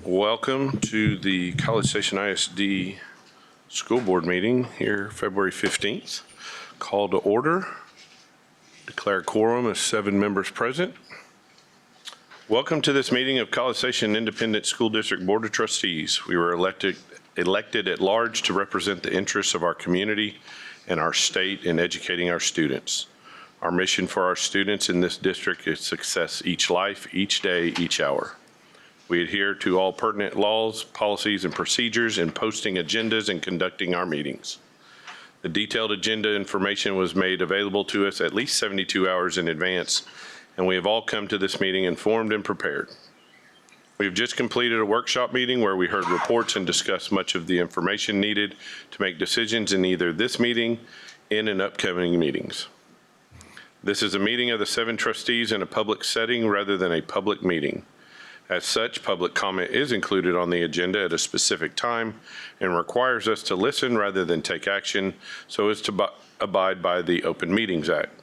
Welcome to the College Station ISD School Board meeting here February 15th. Call to order. Declare quorum as 7 members present. Welcome to this meeting of College Station Independent School District Board of Trustees. We were elected at large to represent the interests of our community and our state in educating our students. Our mission for our students in this district is success each life, each day, each hour. We adhere to all pertinent laws, policies, and procedures in posting agendas and conducting our meetings. The detailed agenda information was made available to us at least 72 hours in advance, and we have all come to this meeting informed and prepared. We have just completed a workshop meeting where we heard reports and discussed much of the information needed to make decisions in either this meeting and upcoming meetings. This is a meeting of the 7 trustees in a public setting rather than a public meeting. As such, public comment is included on the agenda at a specific time and requires us to listen rather than take action so as to abide by the Open Meetings Act.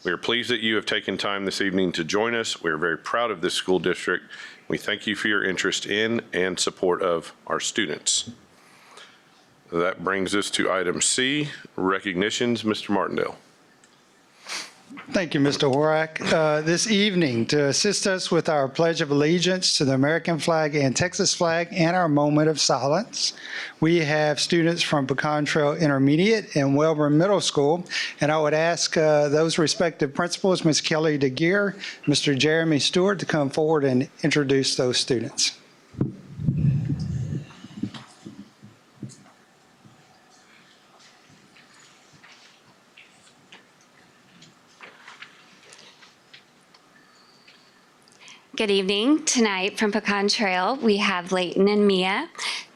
We are pleased that you have taken time this evening to join us. We are very proud of this school district. We thank you for your interest in and support of our students. That brings us to item C, recognitions. Mr. Martindale. Thank you, Mr. Horak. This evening, to assist us with our Pledge of Allegiance to the American flag and Texas flag and our moment of silence, we have students from Pecan Trail Intermediate and Wellborn Middle School, and I would ask those respective principals, Ms. Kelly DeGear, Mr. Jeremy Stewart, to come forward and introduce those students. Good evening. Tonight from Pecan Trail, we have Layton and Mia.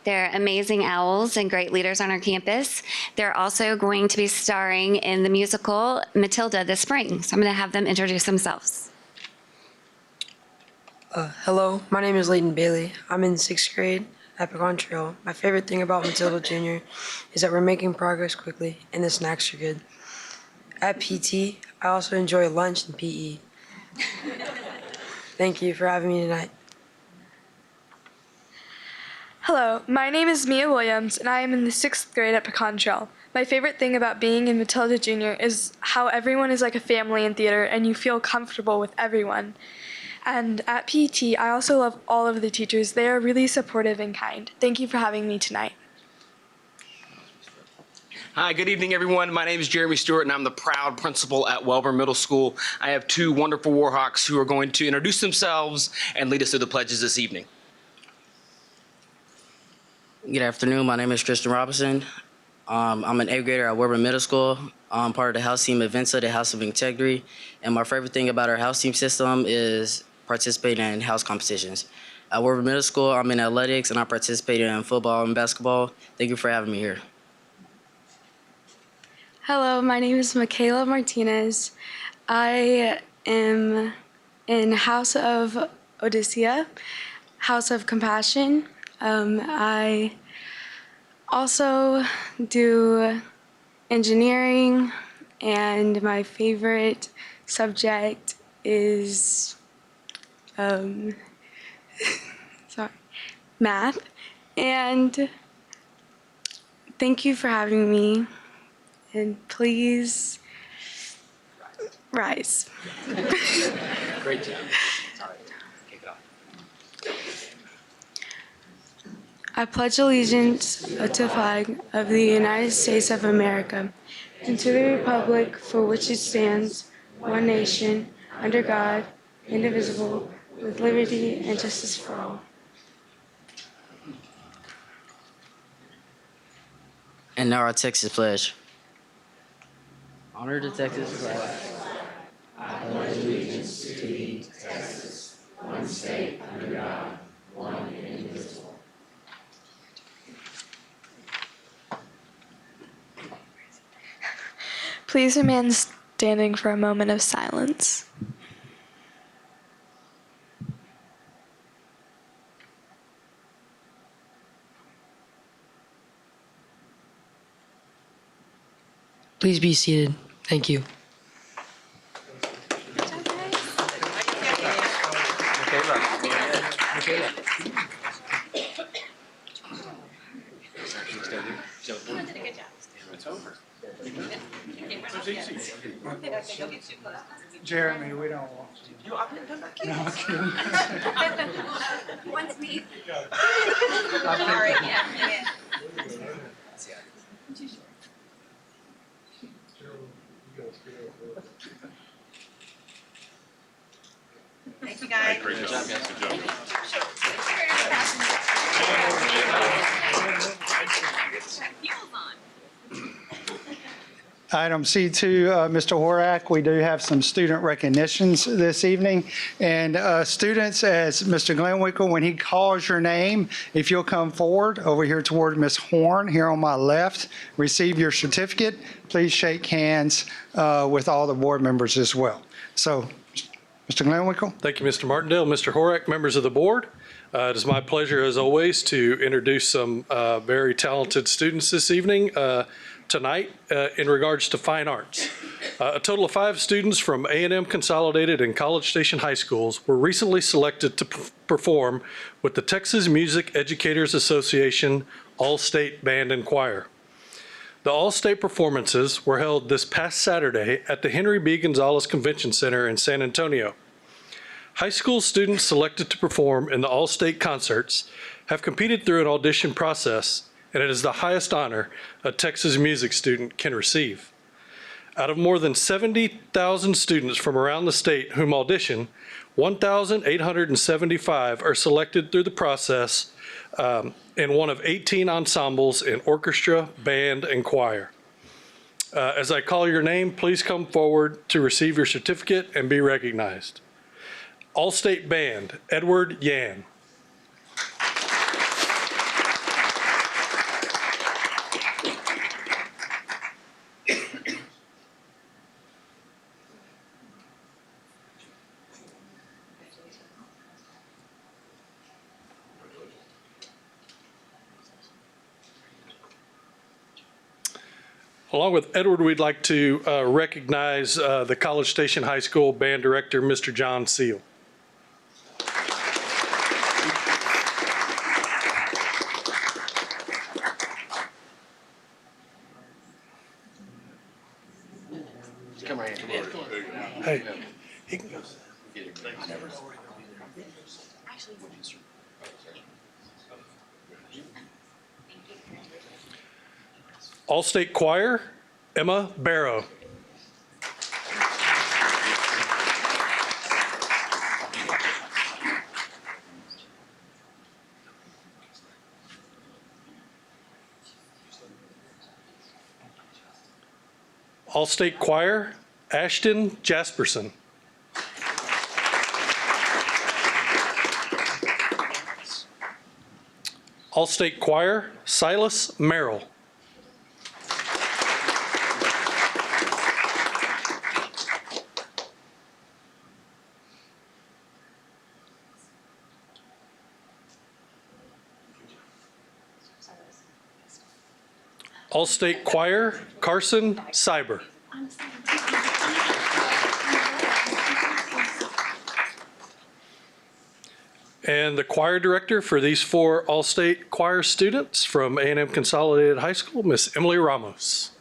They're amazing owls and great leaders on our campus. They're also going to be starring in the musical Matilda this spring. So I'm going to have them introduce themselves. Hello, my name is Layton Bailey. I'm in 6th grade at Pecan Trail. My favorite thing about Matilda Jr. is that we're making progress quickly and the snacks are good. At PT, I also enjoy lunch and PE. Thank you for having me tonight. Hello, my name is Mia Williams, and I am in the 6th grade at Pecan Trail. My favorite thing about being in Matilda Jr. is how everyone is like a family in theater, and you feel comfortable with everyone. And at PT, I also love all of the teachers. They are really supportive and kind. Thank you for having me tonight. Hi, good evening, everyone. My name is Jeremy Stewart, and I'm the proud principal at Wellborn Middle School. I have 2 wonderful Warhawks who are going to introduce themselves and lead us through the pledges this evening. Good afternoon. My name is Tristan Robinson. I'm an 8th grader at Wellborn Middle School. I'm part of the house team at VINSA, the House of Integrity. And my favorite thing about our house team system is participating in house competitions. At Wellborn Middle School, I'm in athletics, and I participate in football and basketball. Thank you for having me here. Hello, my name is Michaela Martinez. I am in House of Odyssea, House of Compassion. I also do engineering, and my favorite subject is math. And thank you for having me. And please rise. Great job. Kick it off. I pledge allegiance to the flag of the United States of America and to the republic for which it stands, one nation, under God, indivisible, with liberty and justice for all. And now our Texas pledge. Honor the Texas flag. I pledge allegiance to thee, Texas, one state under God, one and indivisible. Please remain standing for a moment of silence. Please be seated. Thank you. Jeremy, we don't want you. No, I'm kidding. One's me. Great job. Good job. Item C2, Mr. Horak, we do have some student recognitions this evening. And students, as Mr. Glenwickle, when he calls your name, if you'll come forward over here toward Ms. Horn, here on my left, receive your certificate. Please shake hands with all the board members as well. So, Mr. Glenwickle? Thank you, Mr. Martindale. Mr. Horak, members of the board. It is my pleasure, as always, to introduce some very talented students this evening. Tonight, in regards to fine arts. A total of 5 students from A&M Consolidated and College Station High Schools were recently selected to perform with the Texas Music Educators Association All-State Band and Choir. The All-State performances were held this past Saturday at the Henry B. Gonzalez Convention Center in San Antonio. High school students selected to perform in the All-State concerts have competed through an audition process, and it is the highest honor a Texas music student can receive. Out of more than 70,000 students from around the state whom audition, 1,875 are selected through the process in one of 18 ensembles in orchestra, band, and choir. As I call your name, please come forward to receive your certificate and be recognized. All-State Band, Edward Yan. Along with Edward, we'd like to recognize the College Station High School band director, Mr. John Seal. Come right here. Hey, he can go. All-State Choir, Emma Barrow. All-State Choir, Ashton Jasperson. All-State Choir, Silas Merrill. All-State Choir, Carson Cyber. And the choir director for these 4 All-State Choir students from A&M Consolidated High School, Miss Emily Ramos.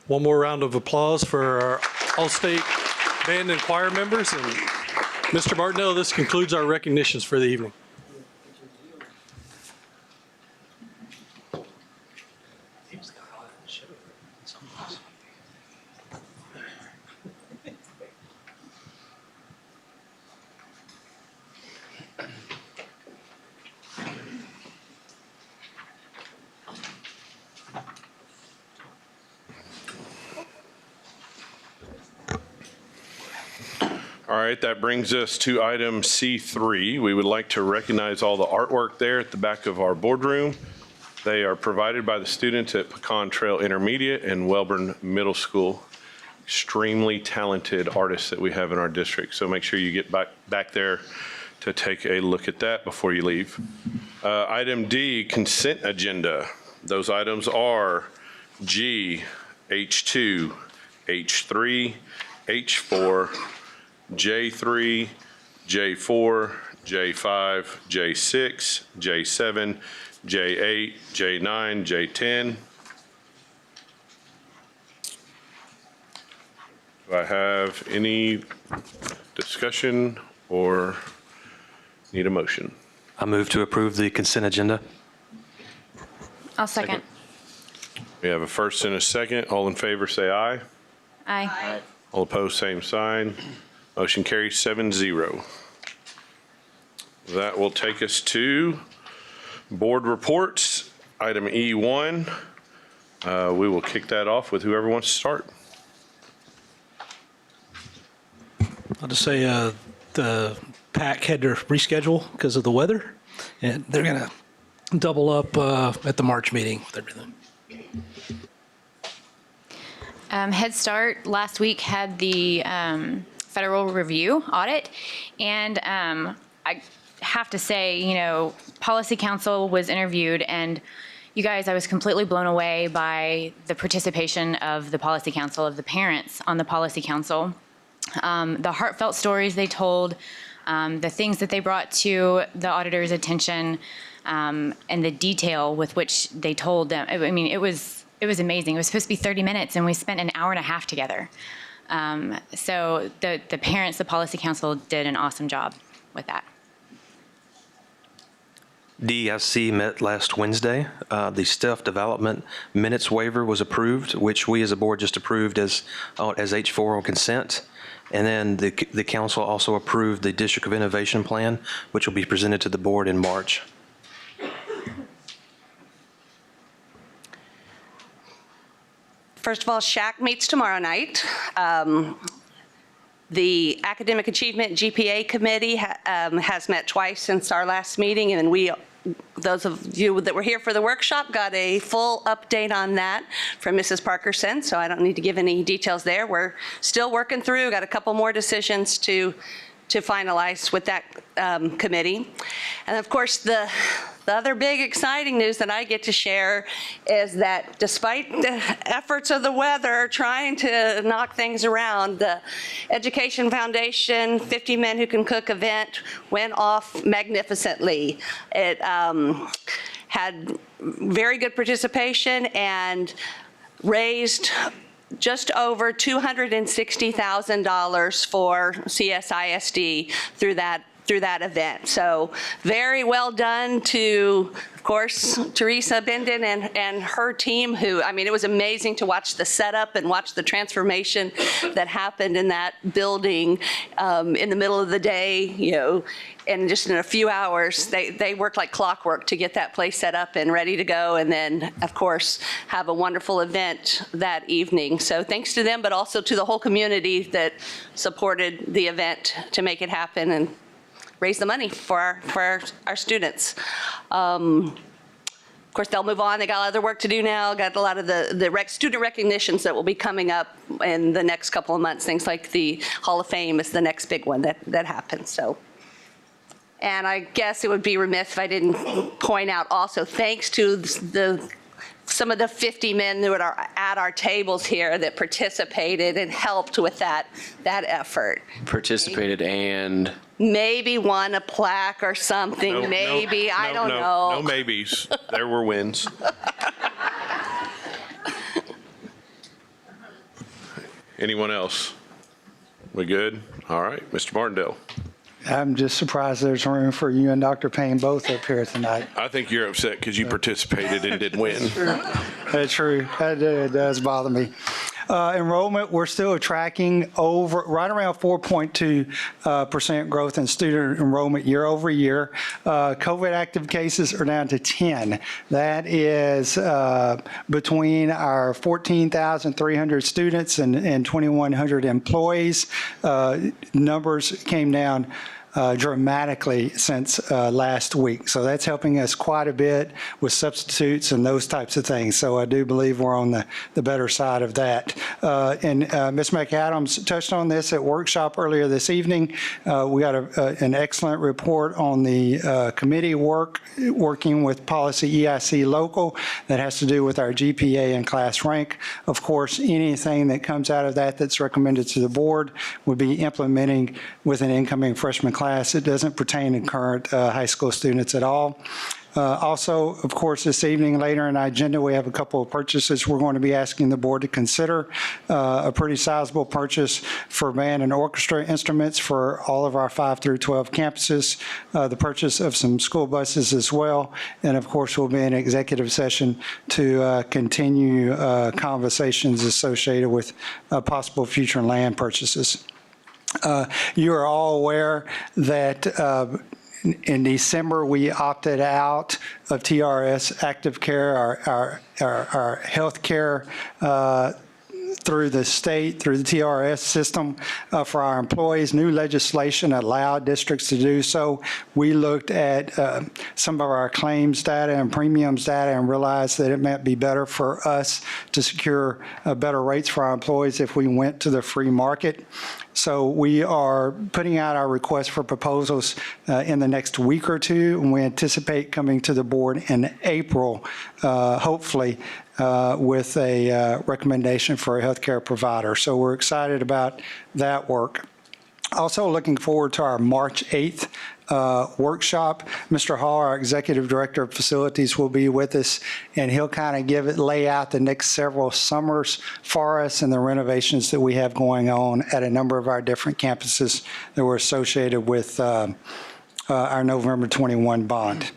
One more round of applause for our All-State Band and Choir members. And Mr. Martindale, this concludes our recognitions for the evening. All right, that brings us to item C3. We would like to recognize all the artwork there at the back of our boardroom. They are provided by the students at Pecan Trail Intermediate and Welborn Middle School. Extremely talented artists that we have in our district. So make sure you get back there to take a look at that before you leave. Item D, consent agenda. Those items are G, H2, H3, H4, J3, J4, J5, J6, J7, J8, J9, J10. Do I have any discussion or need a motion? I move to approve the consent agenda. I'll second. We have a first and a second. All in favor, say aye. Aye. All opposed, same sign. Motion carries 7-0. That will take us to board reports. Item E1. We will kick that off with whoever wants to start. I'll just say the PAC had to reschedule because of the weather, and they're going to double up at the March meeting with everything. Head Start last week had the federal review audit, and I have to say, you know, Policy Council was interviewed, and you guys, I was completely blown away by the participation of the Policy Council, of the parents on the Policy Council. The heartfelt stories they told, the things that they brought to the auditor's attention, and the detail with which they told them. I mean, it was amazing. It was supposed to be 30 minutes, and we spent an hour and a half together. So the parents, the Policy Council did an awesome job with that. DEIC met last Wednesday. The staff development minutes waiver was approved, which we as a board just approved as H4 on consent. And then the council also approved the District of Innovation Plan, which will be presented to the board in March. First of all, SHAC meets tomorrow night. The Academic Achievement GPA Committee has met twice since our last meeting, and those of you that were here for the workshop got a full update on that from Mrs. Parkerson, so I don't need to give any details there. We're still working through, got a couple more decisions to finalize with that committee. And of course, the other big exciting news that I get to share is that despite the efforts of the weather trying to knock things around, the Education Foundation 50 Men Who Can Cook event went off magnificently. It had very good participation and raised just over $260,000 for CSISD through that event. So very well done to, of course, Teresa Benden and her team who, I mean, it was amazing to watch the setup and watch the transformation that happened in that building in the middle of the day, you know, and just in a few hours, they worked like clockwork to get that place set up and ready to go, and then, of course, have a wonderful event that evening. So thanks to them, but also to the whole community that supported the event to make it happen and raise the money for our students. Of course, they'll move on. They got other work to do now. Got a lot of the student recognitions that will be coming up in the next couple of months. Things like the Hall of Fame is the next big one that happens. So. And I guess it would be remiss if I didn't point out also, thanks to some of the 50 men who are at our tables here that participated and helped with that effort. Participated and Maybe won a plaque or something, I don't know. No maybes. There were wins. Anyone else? We good? All right, Mr. Martindale. I'm just surprised there's room for you and Dr. Payne both up here tonight. I think you're upset because you participated and didn't win. That's true. That does bother me. Enrollment, we're still tracking over right around 4.2% growth in student enrollment year over year. COVID active cases are down to 10. That is between our 14,300 students and 2,100 employees. Numbers came down dramatically since last week. So that's helping us quite a bit with substitutes and those types of things. So I do believe we're on the better side of that. And Ms. McAdams touched on this at workshop earlier this evening. We got an excellent report on the committee working with policy EIC local that has to do with our GPA and class rank. Of course, anything that comes out of that that's recommended to the board would be implementing with an incoming freshman class. It doesn't pertain to current high school students at all. Also, of course, this evening, later in our agenda, we have a couple of purchases we're going to be asking the board to consider. A pretty sizable purchase for band and orchestra instruments for all of our 5 through 12 campuses, the purchase of some school buses as well, and of course, we'll be in executive session to continue conversations associated with possible future land purchases. You are all aware that in December, we opted out of TRS Active Care, our health care through the state, through the TRS system for our employees. New legislation allowed districts to do so. We looked at some of our claims data and premiums data and realized that it might be better for us to secure better rates for our employees if we went to the free market. So we are putting out our request for proposals in the next week or two, and we anticipate coming to the board in April, hopefully, with a recommendation for a healthcare provider. So we're excited about that work. Also looking forward to our March 8th workshop. Mr. Hall, our Executive Director of Facilities, will be with us, and he'll kind of lay out the next several summers for us and the renovations that we have going on at a number of our different campuses that were associated with our November 21 bond.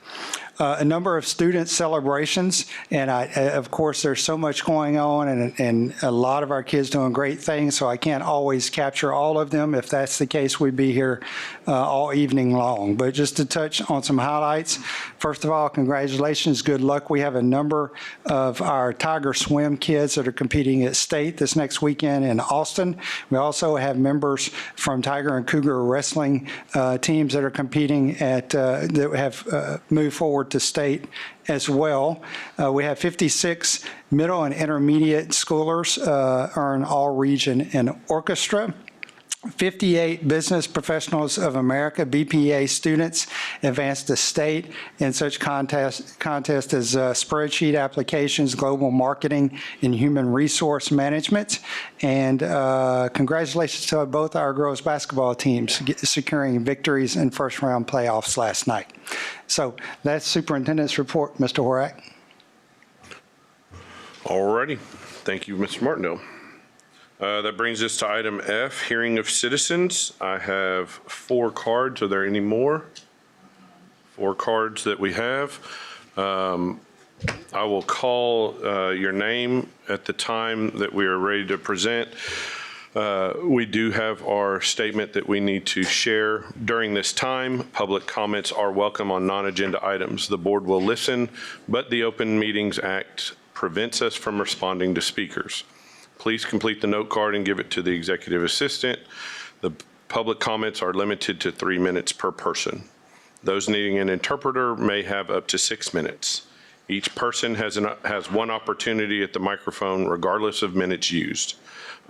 A number of student celebrations, and of course, there's so much going on, and a lot of our kids doing great things, so I can't always capture all of them. If that's the case, we'd be here all evening long. But just to touch on some highlights, first of all, congratulations, good luck. We have a number of our Tiger Swim kids that are competing at state this next weekend in Austin. We also have members from Tiger and Cougar wrestling teams that are competing at, that have moved forward to state as well. We have 56 middle and intermediate schoolers earn all region in orchestra. 58 Business Professionals of America, BPA students, advanced to state in such contests as spreadsheet applications, global marketing, and human resource management. And congratulations to both our girls basketball teams securing victories in first round playoffs last night. So that's Superintendent's report, Mr. Horak. All righty. Thank you, Mr. Martindale. That brings us to item F, hearing of citizens. I have 4 cards. Are there any more? 4 cards that we have. I will call your name at the time that we are ready to present. We do have our statement that we need to share during this time. Public comments are welcome on non-agenda items. The board will listen, but the Open Meetings Act prevents us from responding to speakers. Please complete the note card and give it to the executive assistant. The public comments are limited to 3 minutes per person. Those needing an interpreter may have up to 6 minutes. Each person has 1 opportunity at the microphone regardless of minutes used.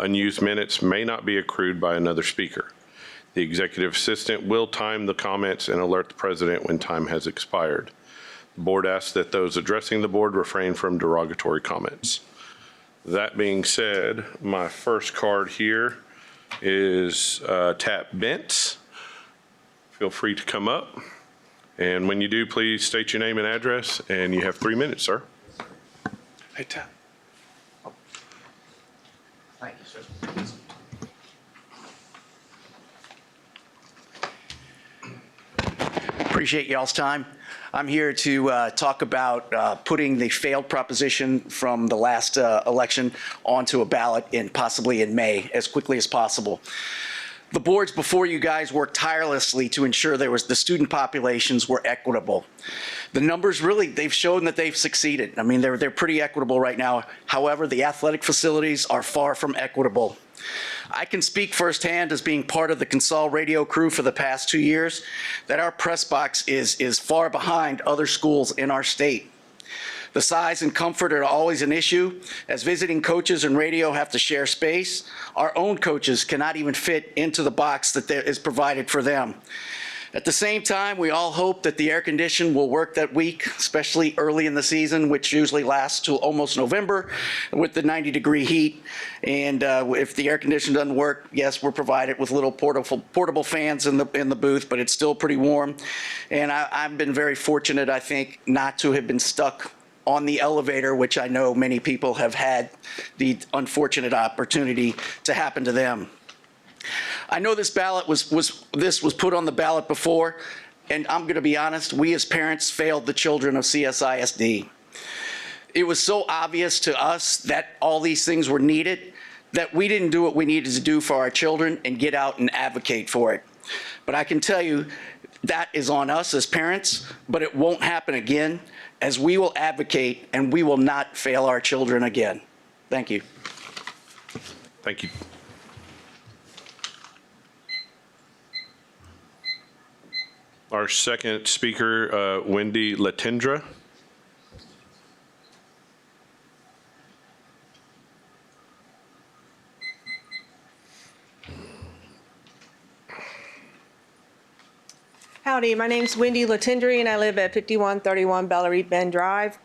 Unused minutes may not be accrued by another speaker. The executive assistant will time the comments and alert the president when time has expired. The board asks that those addressing the board refrain from derogatory comments. That being said, my first card here is Tap Bentz. Feel free to come up. And when you do, please state your name and address, and you have 3 minutes, sir. Hey, Tap. Thank you, sir. Appreciate y'all's time. I'm here to talk about putting the failed proposition from the last election onto a ballot possibly in May as quickly as possible. The boards before you guys worked tirelessly to ensure the student populations were equitable. The numbers really, they've shown that they've succeeded. I mean, they're pretty equitable right now. However, the athletic facilities are far from equitable. I can speak firsthand as being part of the Consol radio crew for the past 2 years that our press box is far behind other schools in our state. The size and comfort are always an issue, as visiting coaches and radio have to share space. Our own coaches cannot even fit into the box that is provided for them. At the same time, we all hope that the air condition will work that week, especially early in the season, which usually lasts till almost November with the 90-degree heat. And if the air condition doesn't work, yes, we're provided with little portable fans in the booth, but it's still pretty warm. And I've been very fortunate, I think, not to have been stuck on the elevator, which I know many people have had the unfortunate opportunity to happen to them. I know this ballot was put on the ballot before, and I'm going to be honest, we as parents failed the children of CSISD. It was so obvious to us that all these things were needed that we didn't do what we needed to do for our children and get out and advocate for it. But I can tell you that is on us as parents, but it won't happen again, as we will advocate and we will not fail our children again. Thank you. Thank you. Our second speaker, Wendy Latendra. Howdy, my name's Wendy Latendry and I live at 5131 Bellerie Bend Drive.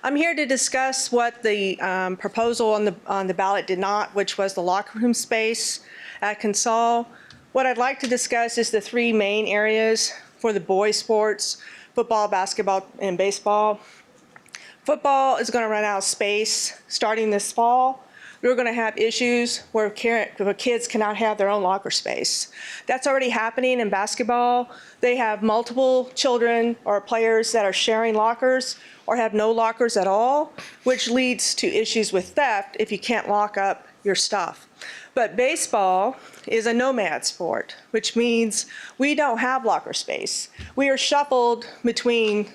I'm here to discuss what the proposal on the ballot did not, which was the locker room space at Consol. What I'd like to discuss is the three main areas for the boys' sports: football, basketball, and baseball. Football is going to run out of space starting this fall. We're going to have issues where kids cannot have their own locker space. That's already happening in basketball. They have multiple children or players that are sharing lockers or have no lockers at all, which leads to issues with theft if you can't lock up your stuff. But baseball is a nomad sport, which means we don't have locker space. We are shuffled between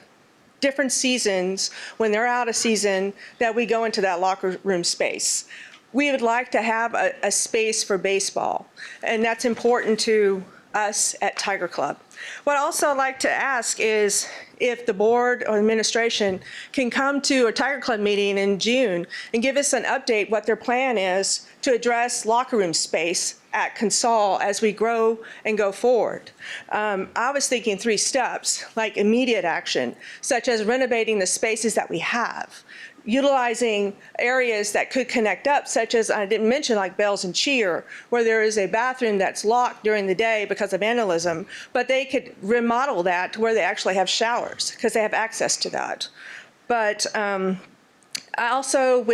different seasons when they're out of season that we go into that locker room space. We would like to have a space for baseball, and that's important to us at Tiger Club. What I'd also like to ask is if the board or administration can come to a Tiger Club meeting in June and give us an update what their plan is to address locker room space at Consol as we grow and go forward. I was thinking 3 steps, like immediate action, such as renovating the spaces that we have, utilizing areas that could connect up, such as, I didn't mention, like Bells and Cheer, where there is a bathroom that's locked during the day because of vandalism, but they could remodel that to where they actually have showers because they have access to that. But I also,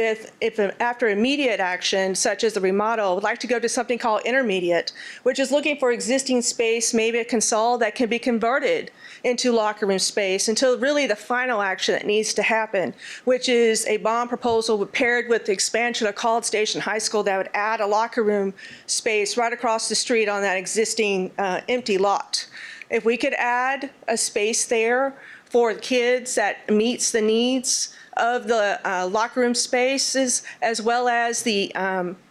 after immediate action, such as the remodel, would like to go to something called intermediate, which is looking for existing space, maybe a Consol that can be converted into locker room space until really the final action that needs to happen, which is a bond proposal paired with the expansion of College Station High School that would add a locker room space right across the street on that existing empty lot. If we could add a space there for kids that meets the needs of the locker room spaces, as well as the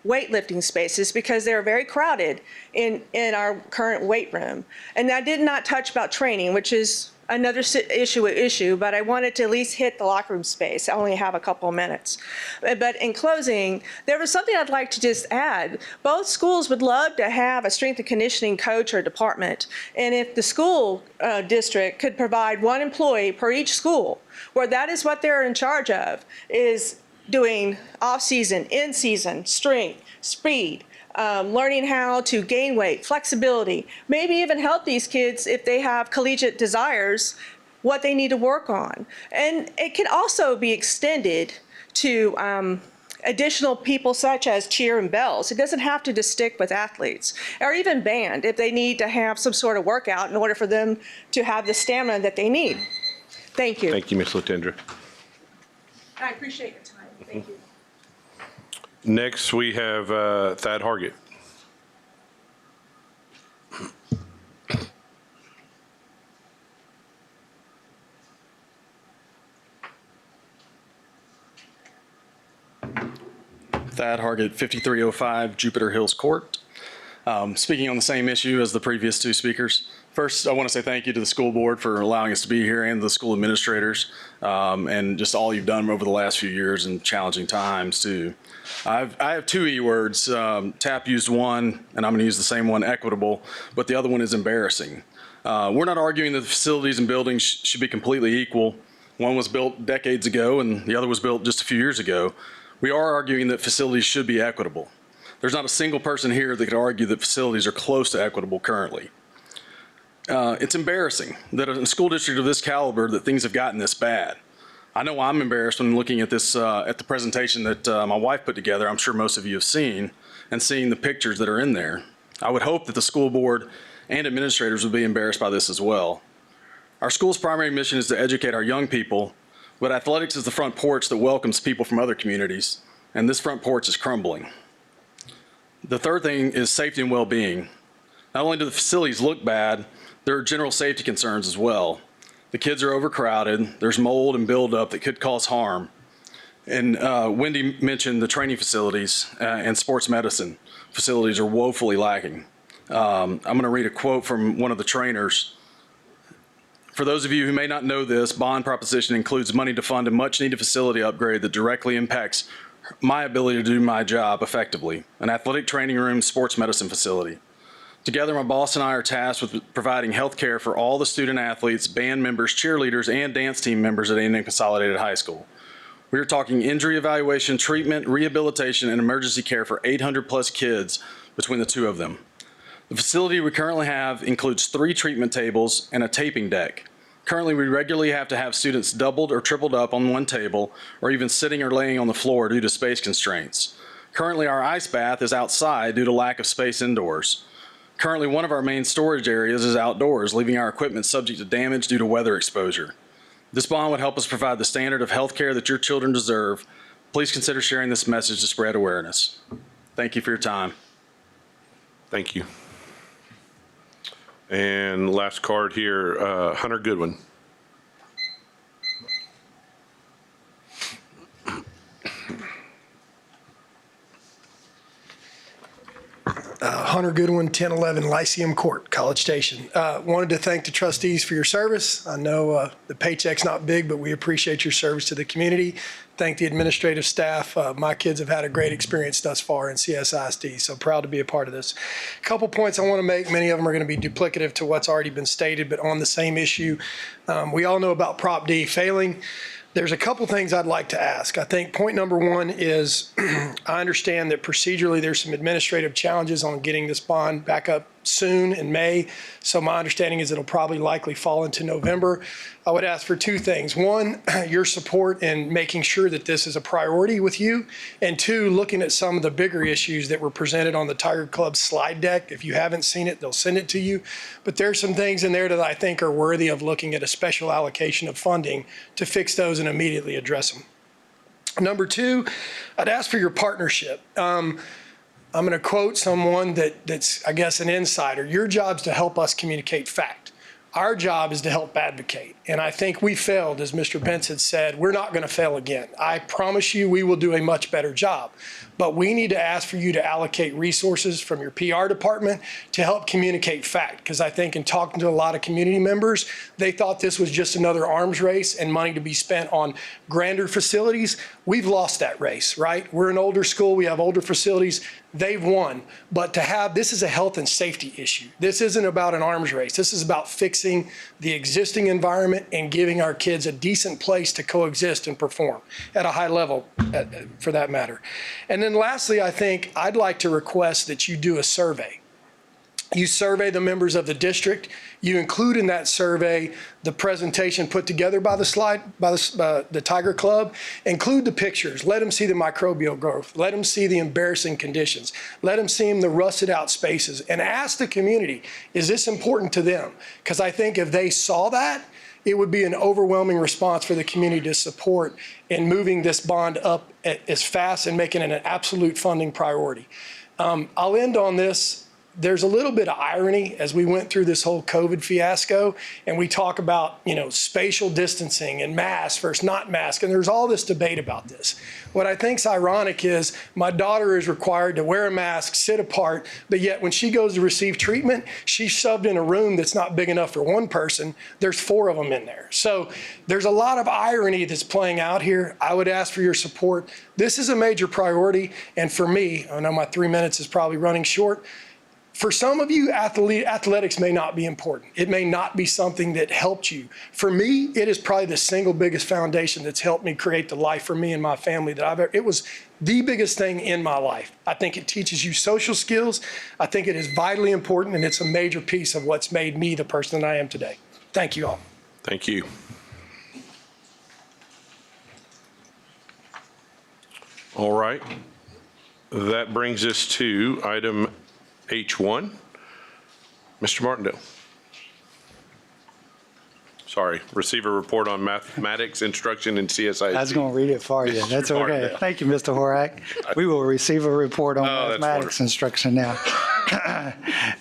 weightlifting spaces, because they're very crowded in our current weight room. And I did not touch about training, which is another issue, but I wanted to at least hit the locker room space. I only have a couple of minutes. But in closing, there was something I'd like to just add. Both schools would love to have a strength and conditioning coach or department. And if the school district could provide 1 employee per each school, where that is what they're in charge of, is doing off-season, in-season, strength, speed, learning how to gain weight, flexibility, maybe even help these kids if they have collegiate desires, what they need to work on. And it can also be extended to additional people such as cheer and bells. It doesn't have to just stick with athletes, or even band if they need to have some sort of workout in order for them to have the stamina that they need. Thank you. Thank you, Ms. Latendra. I appreciate your time. Thank you. Next, we have Thad Hargett. Thad Hargett, 5305 Jupiter Hills Court. Speaking on the same issue as the previous two speakers. First, I want to say thank you to the school board for allowing us to be here and the school administrators and just all you've done over the last few years in challenging times too. I have two E words. TAP used one, and I'm going to use the same one, equitable, but the other one is embarrassing. We're not arguing that the facilities and buildings should be completely equal. One was built decades ago and the other was built just a few years ago. We are arguing that facilities should be equitable. There's not a single person here that could argue that facilities are close to equitable currently. It's embarrassing that in a school district of this caliber that things have gotten this bad. I know I'm embarrassed when looking at this, at the presentation that my wife put together. I'm sure most of you have seen, and seeing the pictures that are in there. I would hope that the school board and administrators would be embarrassed by this as well. Our school's primary mission is to educate our young people, but athletics is the front porch that welcomes people from other communities, and this front porch is crumbling. The third thing is safety and well-being. Not only do the facilities look bad, there are general safety concerns as well. The kids are overcrowded, there's mold and buildup that could cause harm. And Wendy mentioned the training facilities and sports medicine facilities are woefully lacking. I'm gonna read a quote from one of the trainers. For those of you who may not know this, bond proposition includes money to fund a much needed facility upgrade that directly impacts my ability to do my job effectively, an athletic training room, sports medicine facility. Together, my boss and I are tasked with providing health care for all the student athletes, band members, cheerleaders, and dance team members at A&M Consolidated High School. We are talking injury evaluation, treatment, rehabilitation, and emergency care for 800 plus kids between the two of them. The facility we currently have includes 3 treatment tables and a taping deck. Currently, we regularly have to have students doubled or tripled up on one table, or even sitting or laying on the floor due to space constraints. Currently, our ice bath is outside due to lack of space indoors. Currently, one of our main storage areas is outdoors, leaving our equipment subject to damage due to weather exposure. This bond would help us provide the standard of health care that your children deserve. Please consider sharing this message to spread awareness. Thank you for your time. Thank you. And last card here, Hunter Goodwin. Hunter Goodwin, 1011 Lyceum Court, College Station. Wanted to thank the trustees for your service. I know the paycheck's not big, but we appreciate your service to the community. Thank the administrative staff. My kids have had a great experience thus far in CSISD, so proud to be a part of this. A couple points I want to make. Many of them are going to be duplicative to what's already been stated, but on the same issue. We all know about Prop D failing. There's a couple things I'd like to ask. I think point number one is I understand that procedurally there's some administrative challenges on getting this bond back up soon in May. So my understanding is it'll probably likely fall into November. I would ask for 2 things. 1, your support in making sure that this is a priority with you. And 2, looking at some of the bigger issues that were presented on the Tiger Club slide deck. If you haven't seen it, they'll send it to you. But there's some things in there that I think are worthy of looking at a special allocation of funding to fix those and immediately address them. Number 2, I'd ask for your partnership. I'm going to quote someone that's, I guess, an insider. Your job's to help us communicate fact. Our job is to help advocate. And I think we failed, as Mr. Benson said. We're not going to fail again. I promise you we will do a much better job. But we need to ask for you to allocate resources from your PR department to help communicate fact. Because I think in talking to a lot of community members, they thought this was just another arms race and money to be spent on grander facilities. We've lost that race, right? We're an older school. We have older facilities. They've won. But to have, this is a health and safety issue. This isn't about an arms race. This is about fixing the existing environment and giving our kids a decent place to coexist and perform at a high level, for that matter. And then lastly, I think I'd like to request that you do a survey. You survey the members of the district. You include in that survey the presentation put together by the Tiger Club. Include the pictures. Let them see the microbial growth. Let them see the embarrassing conditions. Let them see the rusted out spaces. And ask the community, is this important to them? Because I think if they saw that, it would be an overwhelming response for the community to support in moving this bond up as fast and making it an absolute funding priority. I'll end on this. there's a little bit of irony as we went through this whole COVID fiasco and we talk about, spatial distancing and mask versus not mask. And there's all this debate about this. What I think's ironic is my daughter is required to wear a mask, sit apart, but yet when she goes to receive treatment, she's shoved in a room that's not big enough for one person. There's 4 of them in there. So there's a lot of irony that's playing out here. I would ask for your support. This is a major priority. And for me, I know my 3 minutes is probably running short. For some of you, athletics may not be important. It may not be something that helped you. For me, it is probably the single biggest foundation that's helped me create the life for me and my family that I've ever. It was the biggest thing in my life. I think it teaches you social skills. I think it is vitally important, and it's a major piece of what's made me the person that I am today. Thank you all. Thank you. All right. That brings us to item H1. Mr. Martindale. Sorry, receiver report on mathematics instruction in CSISD. I was going to read it for you. That's okay. Martindale. Thank you, Mr. Horak. We will receive a report on that's mathematics wonderful. instruction now.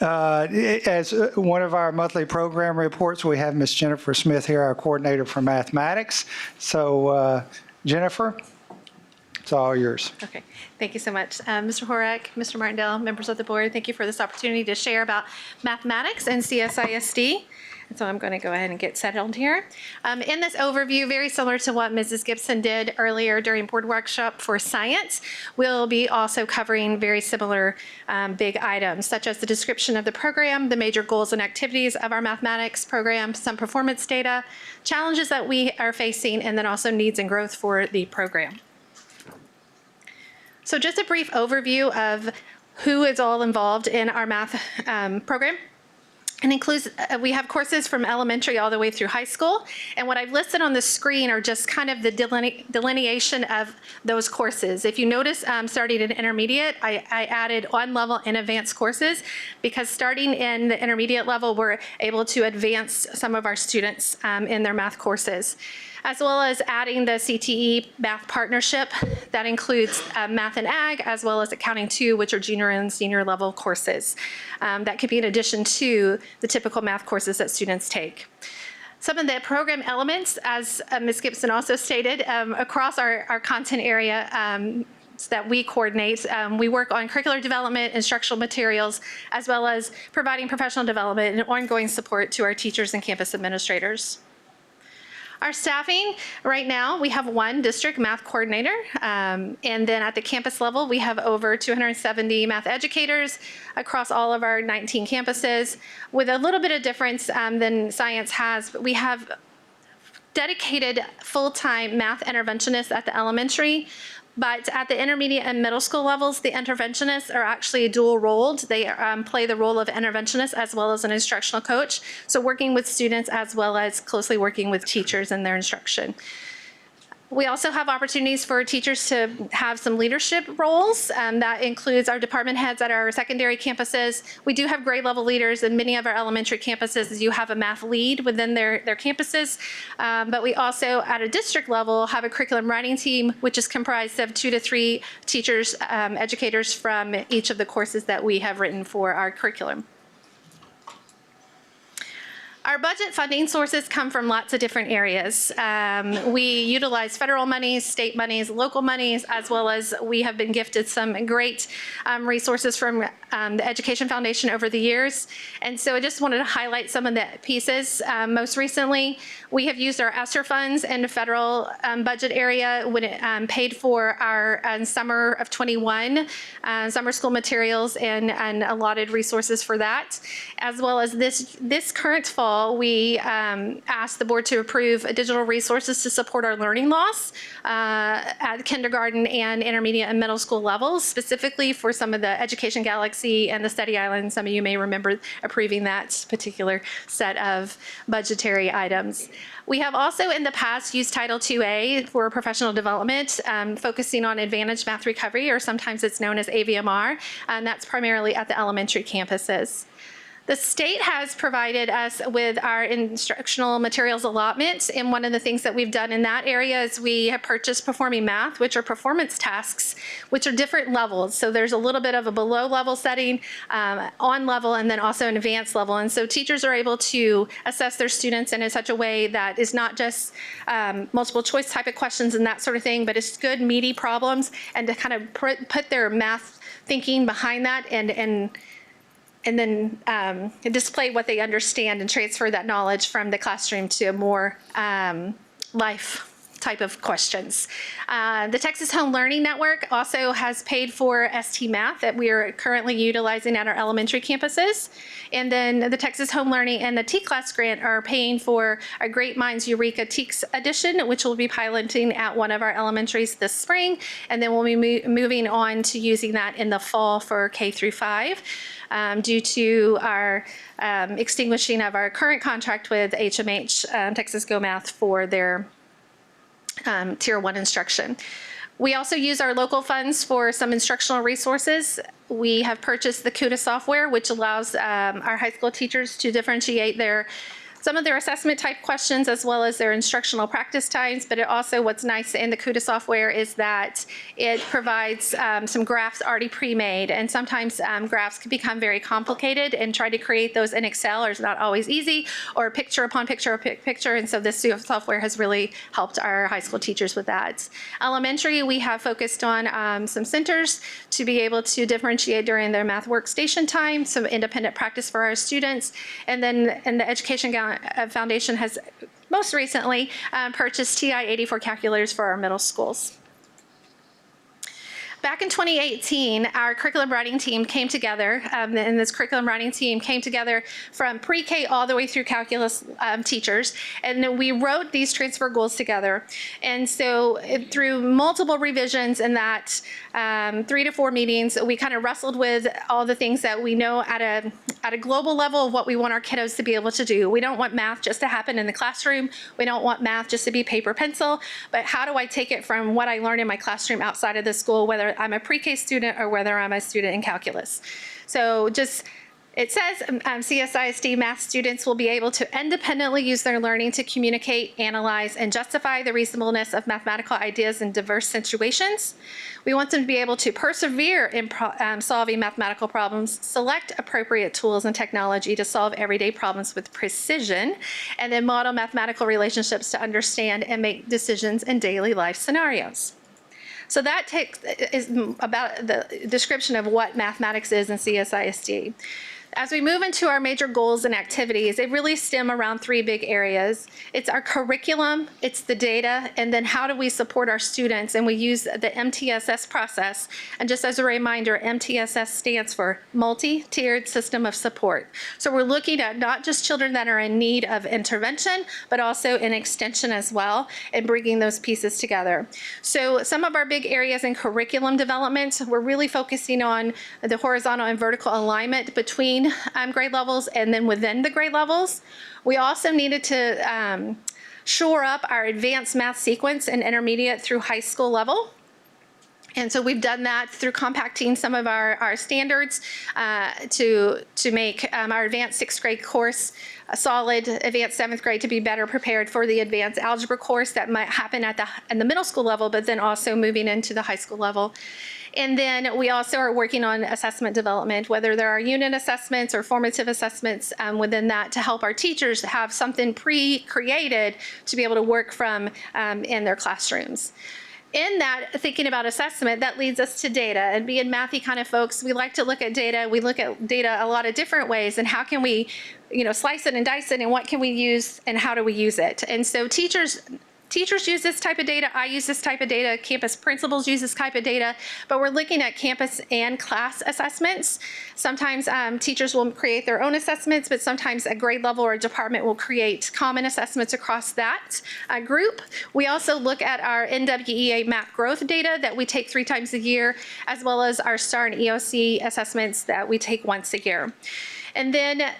As one of our monthly program reports, we have Ms. Jennifer Smith here, our coordinator for mathematics. So, Jennifer, it's all yours. Okay, thank you so much. Mr. Horak, Mr. Martindale, members of the board, thank you for this opportunity to share about mathematics and CSISD. And so I'm going to go ahead and get settled here. In this overview, very similar to what Mrs. Gibson did earlier during board workshop for science, we'll be also covering very similar big items, such as the description of the program, the major goals and activities of our mathematics program, some performance data, challenges that we are facing, and then also needs and growth for the program. So just a brief overview of who is all involved in our math program. It includes, we have courses from elementary all the way through high school. And what I've listed on the screen are just kind of the delineation of those courses. If you notice, starting in intermediate, I added on-level and advanced courses because starting in the intermediate level, we're able to advance some of our students in their math courses, as well as adding the CTE math partnership. That includes math and ag, as well as accounting 2, which are junior and senior level courses. That could be in addition to the typical math courses that students take. Some of the program elements, as Ms. Gibson also stated, across our content area that we coordinate, we work on curricular development, instructional materials, as well as providing professional development and ongoing support to our teachers and campus administrators. Our staffing, right now, we have 1 district math coordinator, and then at the campus level, we have over 270 math educators across all of our 19 campuses. With a little bit of difference than science has, but we have dedicated full-time math interventionists at the elementary. But at the intermediate and middle school levels, the interventionists are actually dual-rolled. They play the role of interventionist as well as an instructional coach. So working with students as well as closely working with teachers in their instruction. We also have opportunities for teachers to have some leadership roles. That includes our department heads at our secondary campuses. We do have grade level leaders in many of our elementary campuses. You have a math lead within their campuses. But we also, at a district level, have a curriculum writing team, which is comprised of 2 to 3 teachers, educators from each of the courses that we have written for our curriculum. Our budget funding sources come from lots of different areas. We utilize federal monies, state monies, local monies, as well as we have been gifted some great resources from the Education Foundation over the years. And so I just wanted to highlight some of the pieces. Most recently, we have used our ESSER funds in the federal budget area when it paid for our summer of 21 summer school materials and allotted resources for that. As well as this current fall, we asked the board to approve digital resources to support our learning loss at kindergarten and intermediate and middle school levels, specifically for some of the Education Galaxy and the Study Island. Some of you may remember approving that particular set of budgetary items. We have also in the past used Title IIA for professional development, focusing on advanced math recovery, or sometimes it's known as AVMR, and that's primarily at the elementary campuses. The state has provided us with our instructional materials allotment, and one of the things that we've done in that area is we have purchased Performing Math, which are performance tasks, which are different levels. So there's a little bit of a below level setting, on level, and then also an advanced level. And so teachers are able to assess their students in such a way that is not just multiple choice type of questions and that sort of thing, but it's good, meaty problems, and to kind of put their math thinking behind that and then display what they understand and transfer that knowledge from the classroom to a more life type of questions. The Texas Home Learning Network also has paid for ST Math that we are currently utilizing at our elementary campuses. And then the Texas Home Learning and the T-Class grant are paying for our Great Minds Eureka TEKS edition, which we'll be piloting at one of our elementaries this spring. And then we'll be moving on to using that in the fall for K through 5. Due to our extinguishing of our current contract with HMH, Texas Go Math, for their Tier 1 instruction. We also use our local funds for some instructional resources. We have purchased the CUDA software, which allows our high school teachers to differentiate some of their assessment type questions as well as their instructional practice times. But it also, what's nice in the CUDA software is that it provides some graphs already pre-made, and sometimes graphs can become very complicated, and try to create those in Excel is not always easy, or picture upon picture or picture. And so this software has really helped our high school teachers with that. Elementary, we have focused on some centers to be able to differentiate during their math workstation time, some independent practice for our students. And then in the Education Foundation has most recently purchased TI-84 calculators for our middle schools. Back in 2018, our curriculum writing team came together, and this curriculum writing team came together from pre-K all the way through calculus teachers, and then we wrote these transfer goals together. And so through multiple revisions and that 3 to 4 meetings, we kind of wrestled with all the things that we know at a global level of what we want our kiddos to be able to do. We don't want math just to happen in the classroom. We don't want math just to be paper pencil, but how do I take it from what I learned in my classroom outside of the school, whether I'm a pre-K student or whether I'm a student in calculus. So it says CSISD math students will be able to independently use their learning to communicate, analyze, and justify the reasonableness of mathematical ideas in diverse situations. We want them to be able to persevere in solving mathematical problems, select appropriate tools and technology to solve everyday problems with precision, and then model mathematical relationships to understand and make decisions in daily life scenarios. So that is about the description of what mathematics is in CSISD. As we move into our major goals and activities, they really stem around 3 big areas. It's our curriculum, it's the data, and then how do we support our students? And we use the MTSS process. And just as a reminder, MTSS stands for Multi-Tiered System of Support. So we're looking at not just children that are in need of intervention, but also in extension as well, and bringing those pieces together. So some of our big areas in curriculum development, we're really focusing on the horizontal and vertical alignment between grade levels and then within the grade levels. We also needed to shore up our advanced math sequence in intermediate through high school level. And so we've done that through compacting some of our standards to make our advanced 6th grade course a solid advanced 7th grade to be better prepared for the advanced algebra course that might happen in the middle school level, but then also moving into the high school level. And then we also are working on assessment development, whether there are unit assessments or formative assessments within that, to help our teachers have something pre-created to be able to work from in their classrooms. In that, thinking about assessment, that leads us to data. And being mathy kind of folks, we like to look at data. We look at data a lot of different ways, and how can we, slice it and dice it, and what can we use and how do we use it? And so teachers use this type of data. I use this type of data. Campus principals use this type of data. But we're looking at campus and class assessments. Sometimes teachers will create their own assessments, but sometimes a grade level or a department will create common assessments across that group. We also look at our NWEA MAP growth data that we take 3 times a year, as well as our STAR and EOC assessments that we take once a year. And then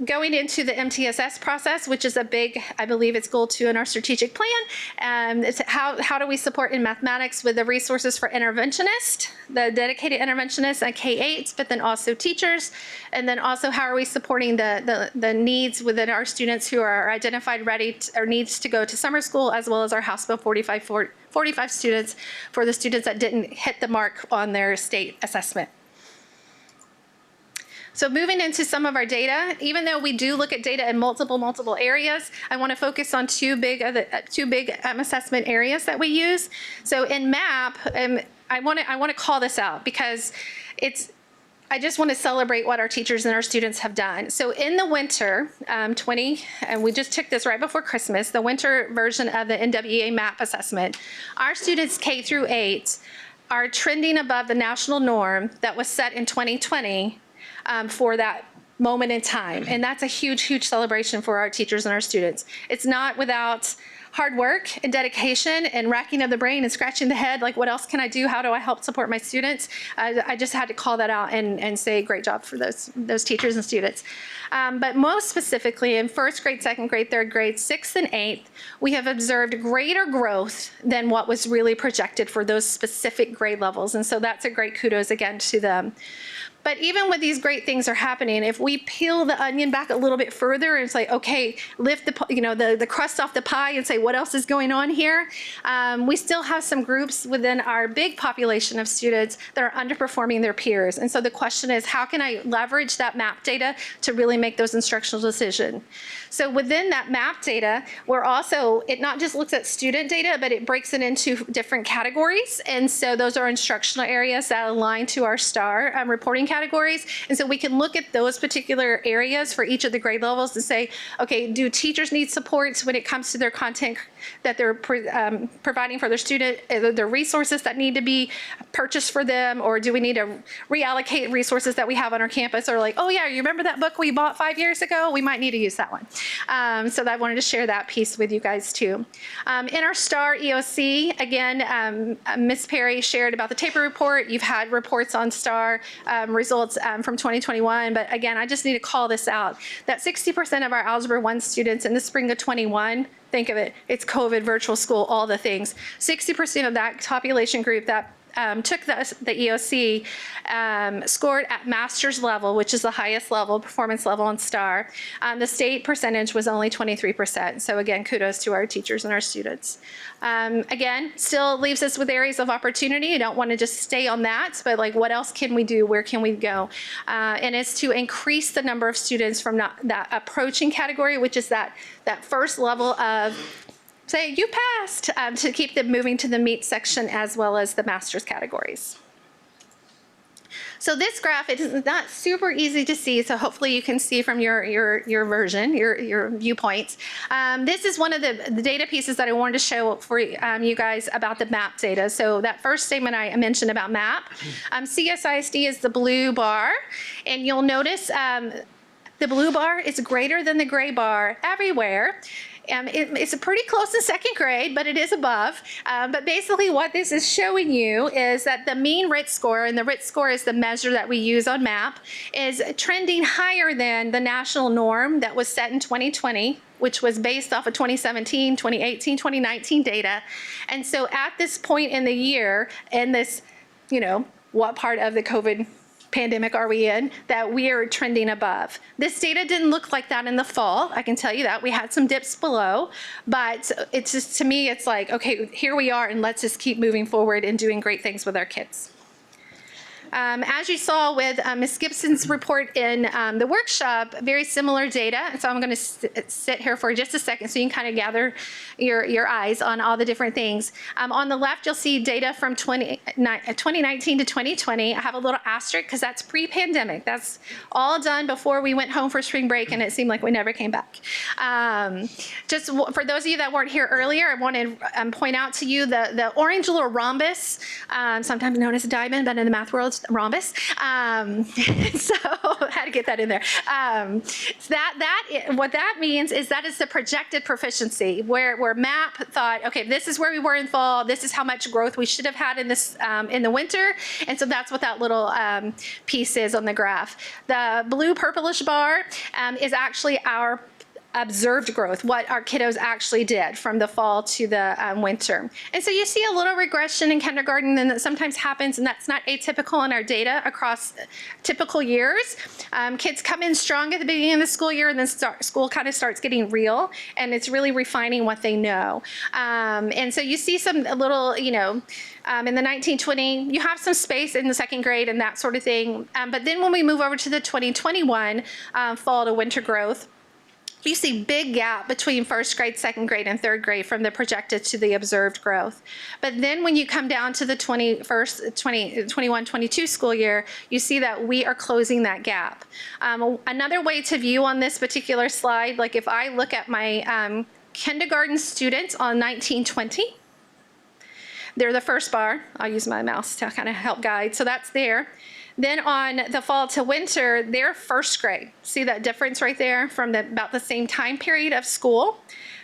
going into the MTSS process, which is a big, I believe it's goal 2 in our strategic plan. It's how do we support in mathematics with the resources for interventionists, the dedicated interventionists at K-8, but then also teachers, and then also how are we supporting the needs within our students who are identified ready or needs to go to summer school, as well as our House Bill 45 students for the students that didn't hit the mark on their state assessment. So moving into some of our data, even though we do look at data in multiple areas, I want to focus on two big assessment areas that we use. So in MAP, I want to call this out because I just want to celebrate what our teachers and our students have done. So in the winter, and we just took this right before Christmas, the winter version of the NWEA MAP assessment, our students K through 8 are trending above the national norm that was set in 2020 for that moment in time. And that's a huge celebration for our teachers and our students. It's not without hard work and dedication and racking of the brain and scratching the head, like what else can I do? How do I help support my students? I just had to call that out and say great job for those teachers and students. But most specifically in first grade, second grade, third grade, sixth and eighth, we have observed greater growth than what was really projected for those specific grade levels. And so that's a great kudos again to them. But even when these great things are happening, if we peel the onion back a little bit further and say, okay, lift the crust off the pie and say, what else is going on here? We still have some groups within our big population of students that are underperforming their peers. And so the question is, how can I leverage that MAP data to really make those instructional decisions? So within that MAP data, it not just looks at student data, but it breaks it into different categories. And so those are instructional areas that align to our STAR reporting categories. And so we can look at those particular areas for each of the grade levels and say, okay, do teachers need support when it comes to their content that they're providing for their student, the resources that need to be purchased for them, or do we need to reallocate resources that we have on our campus, or like, oh yeah, you remember that book we bought 5 years ago? We might need to use that one. So I wanted to share that piece with you guys too. In our STAR EOC, again, Ms. Perry shared about the TAPER report. You've had reports on STAR results from 2021, but again, I just need to call this out, that 60% of our Algebra 1 students in the spring of 21, think of it, it's COVID, virtual school, all the things. 60% of that population group that took the EOC scored at master's level, which is the highest level, performance level in STAR. The state percentage was only 23%. So again, kudos to our teachers and our students. Again, still leaves us with areas of opportunity. I don't want to just stay on that, but like what else can we do? Where can we go? And it's to increase the number of students from that approaching category, which is that first level of say you passed, to keep them moving to the meet section as well as the master's categories. So this graph, it is not super easy to see, so hopefully you can see from your version, your viewpoints. This is one of the data pieces that I wanted to show for you guys about the MAP data. So that first statement I mentioned about MAP, CSISD is the blue bar, and you'll notice the blue bar is greater than the gray bar everywhere. It's pretty close in second grade, but it is above. But basically what this is showing you is that the mean RIT score, and the RIT score is the measure that we use on MAP, is trending higher than the national norm that was set in 2020, which was based off of 2017, 2018, 2019 data. And so at this point in the year, in this, what part of the COVID pandemic are we in, that we are trending above. This data didn't look like that in the fall, I can tell you that. We had some dips below, but it's just, to me, it's like, okay, here we are, and let's just keep moving forward and doing great things with our kids. As you saw with Ms. Gibson's report in the workshop, very similar data. So I'm going to sit here for just a second so you can kind of gather your eyes on all the different things. On the left, you'll see data from 2019 to 2020. I have a little asterisk because that's pre-pandemic. That's all done before we went home for spring break, and it seemed like we never came back. Just for those of you that weren't here earlier, I want to point out to you the orange little rhombus, sometimes known as a diamond, but in the math world, rhombus. So had to get that in there. What that means is that is the projected proficiency, where MAP thought, okay, this is where we were in fall. This is how much growth we should have had in this in the winter, and so that's what that little piece is on the graph. The blue purplish bar is actually our observed growth, what our kiddos actually did from the fall to the winter. And so you see a little regression in kindergarten, and that sometimes happens, and that's not atypical in our data across typical years. Kids come in strong at the beginning of the school year, and then school kind of starts getting real, and it's really refining what they know. And so you see some little, in the 1920, you have some space in the second grade and that sort of thing. But then when we move over to the 2021 fall to winter growth, you see big gap between first grade, second grade, and third grade from the projected to the observed growth. But then when you come down to the 21-22 school year, you see that we are closing that gap. Another way to view on this particular slide, like if I look at my kindergarten students on 1920, they're the first bar. I'll use my mouse to kind of help guide. So that's there. Then on the fall to winter, they're first grade. See that difference right there from about the same time period of school?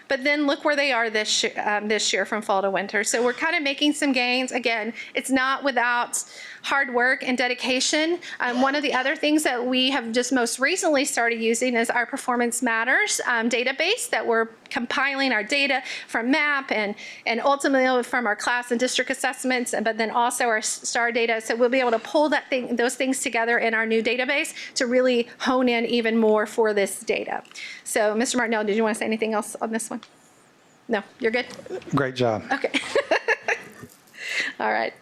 But then look where they are this year from fall to winter. So we're kind of making some gains. Again, it's not without hard work and dedication. One of the other things that we have just most recently started using is our Performance Matters database, that we're compiling our data from MAP and ultimately from our class and district assessments, but then also our STAR data. So we'll be able to pull those things together in our new database to really hone in even more for this data. So Mr. Martinelli, did you want to say anything else on this one? No, you're good? Great job. Okay. All right.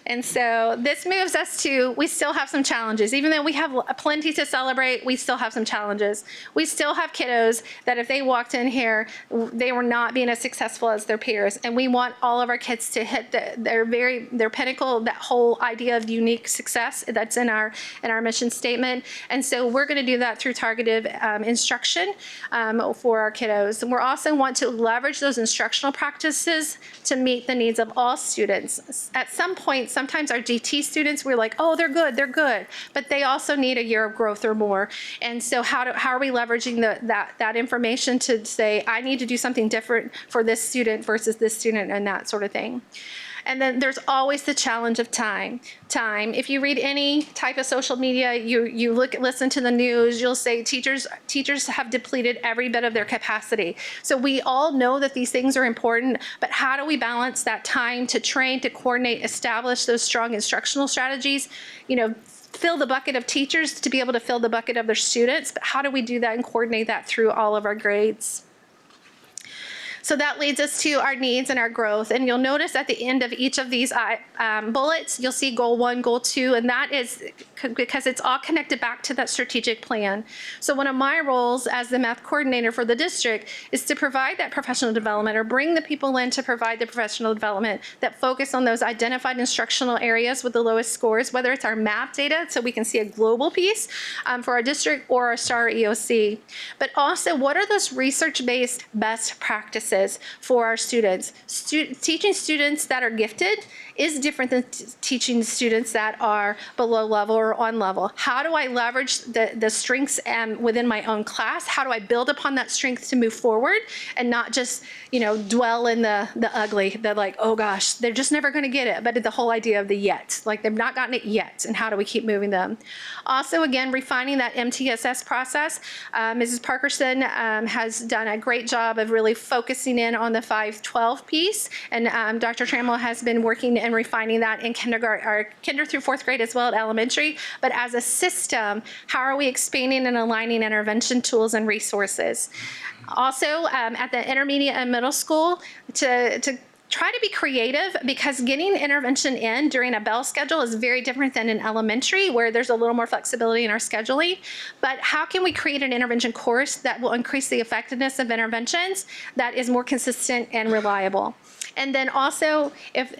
And so this moves us to, we still have some challenges. Even though we have plenty to celebrate, we still have some challenges. We still have kiddos that if they walked in here, they were not being as successful as their peers. And we want all of our kids to hit their pinnacle, that whole idea of unique success that's in our mission statement. And so we're going to do that through targeted instruction for our kiddos. And we also want to leverage those instructional practices to meet the needs of all students. At some point, sometimes our GT students, we're like, oh, they're good, but they also need a year of growth or more. And so how are we leveraging that information to say, I need to do something different for this student versus this student, and that sort of thing. And then there's always the challenge of time. If you read any type of social media, you listen to the news, you'll say teachers have depleted every bit of their capacity. So we all know that these things are important, but how do we balance that time to train, to coordinate, establish those strong instructional strategies? Fill the bucket of teachers to be able to fill the bucket of their students, but how do we do that and coordinate that through all of our grades? So that leads us to our needs and our growth. And you'll notice at the end of each of these bullets, you'll see goal 1, goal 2, and that is because it's all connected back to that strategic plan. So one of my roles as the math coordinator for the district is to provide that professional development, or bring the people in to provide the professional development that focus on those identified instructional areas with the lowest scores, whether it's our MAP data, so we can see a global piece for our district, or our STAR EOC. But also, what are those research-based best practices for our students? Teaching students that are gifted is different than teaching students that are below level or on level. How do I leverage the strengths within my own class? How do I build upon that strength to move forward and not just, dwell in the ugly, the like, oh gosh, they're just never going to get it. But the whole idea of the yet, like they've not gotten it yet, and how do we keep moving them? Also, again, refining that MTSS process. Mrs. Parkerson has done a great job of really focusing in on the 5-12 piece, and Dr. Trammell has been working and refining that in kindergarten, or kinder through 4th grade as well at elementary. But as a system, how are we expanding and aligning intervention tools and resources? Also, at the intermediate and middle school, to try to be creative, because getting intervention in during a bell schedule is very different than in elementary, where there's a little more flexibility in our scheduling. But how can we create an intervention course that will increase the effectiveness of interventions that is more consistent and reliable? And then also, if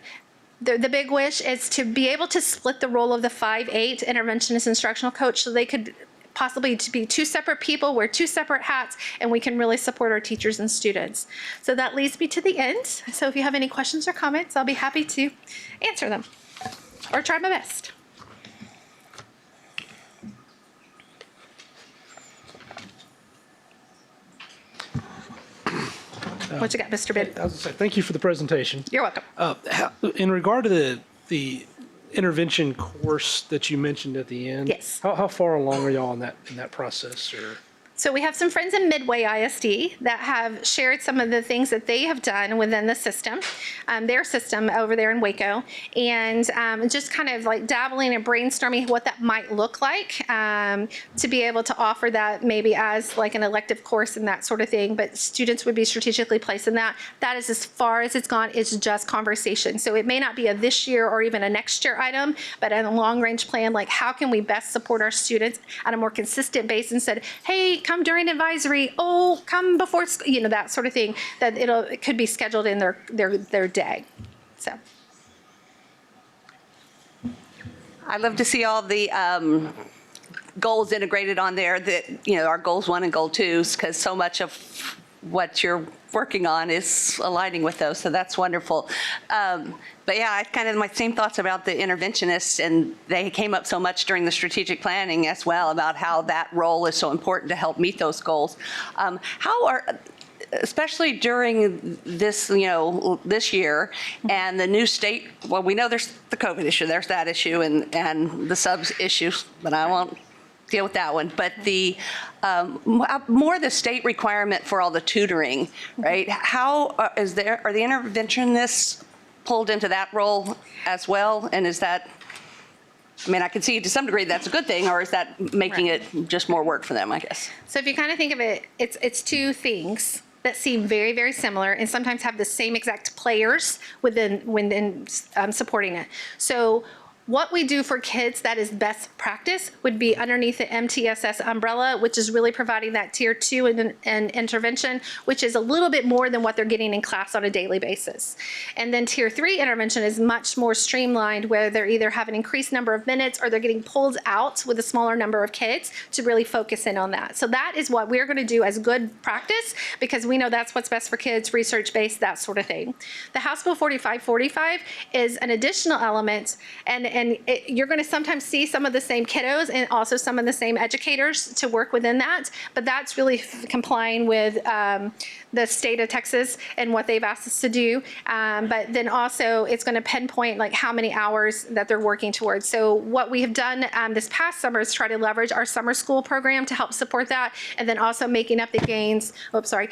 the big wish is to be able to split the role of the 5-8 interventionist instructional coach, so they could possibly to be 2 separate people, wear 2 separate hats, and we can really support our teachers and students. So that leads me to the end. So if you have any questions or comments, I'll be happy to answer them or try my best. What you got, Mr. Bid? I was gonna say, thank you for the presentation. You're welcome. In regard to the intervention course that you mentioned at the end. Yes. How far along are y'all in that process? Or So we have some friends in Midway ISD that have shared some of the things that they have done within the system, their system over there in Waco, and just kind of like dabbling and brainstorming what that might look like to be able to offer that maybe as like an elective course and that sort of thing. But students would be strategically placed in that. That is as far as it's gone. It's just conversation. So it may not be a this year or even a next year item, but in a long range plan, like how can we best support our students on a more consistent basis instead, hey, come during advisory, oh, come before, that sort of thing, that it could be scheduled in their day. So. I love to see all the goals integrated on there that, our goals 1 and goal 2s, because so much of what you're working on is aligning with those. So that's wonderful. But yeah, I kind of my same thoughts about the interventionists, and they came up so much during the strategic planning as well about how that role is so important to help meet those goals. Especially during this, this year and the new state, well, we know there's the COVID issue, there's that issue and the subs issue, but I won't deal with that one. But the more the state requirement for all the tutoring, right? How are the interventionists pulled into that role as well? And is that, I can see to some degree that's a good thing, or is that making it just more work for them, I guess? So if you kind of think of it, it's two things that seem very, very similar and sometimes have the same exact players within supporting it. So what we do for kids that is best practice would be underneath the MTSS umbrella, which is really providing that tier 2 and intervention, which is a little bit more than what they're getting in class on a daily basis. And then tier 3 intervention is much more streamlined, where they're either have an increased number of minutes or they're getting pulled out with a smaller number of kids to really focus in on that. So that is what we're going to do as good practice, because we know that's what's best for kids, research-based, that sort of thing. The House Bill 4545 is an additional element, and you're going to sometimes see some of the same kiddos and also some of the same educators to work within that, but that's really complying with the state of Texas and what they've asked us to do. But then also it's going to pinpoint like how many hours that they're working towards. So what we have done this past summer is try to leverage our summer school program to help support that, and then also making up the gains, during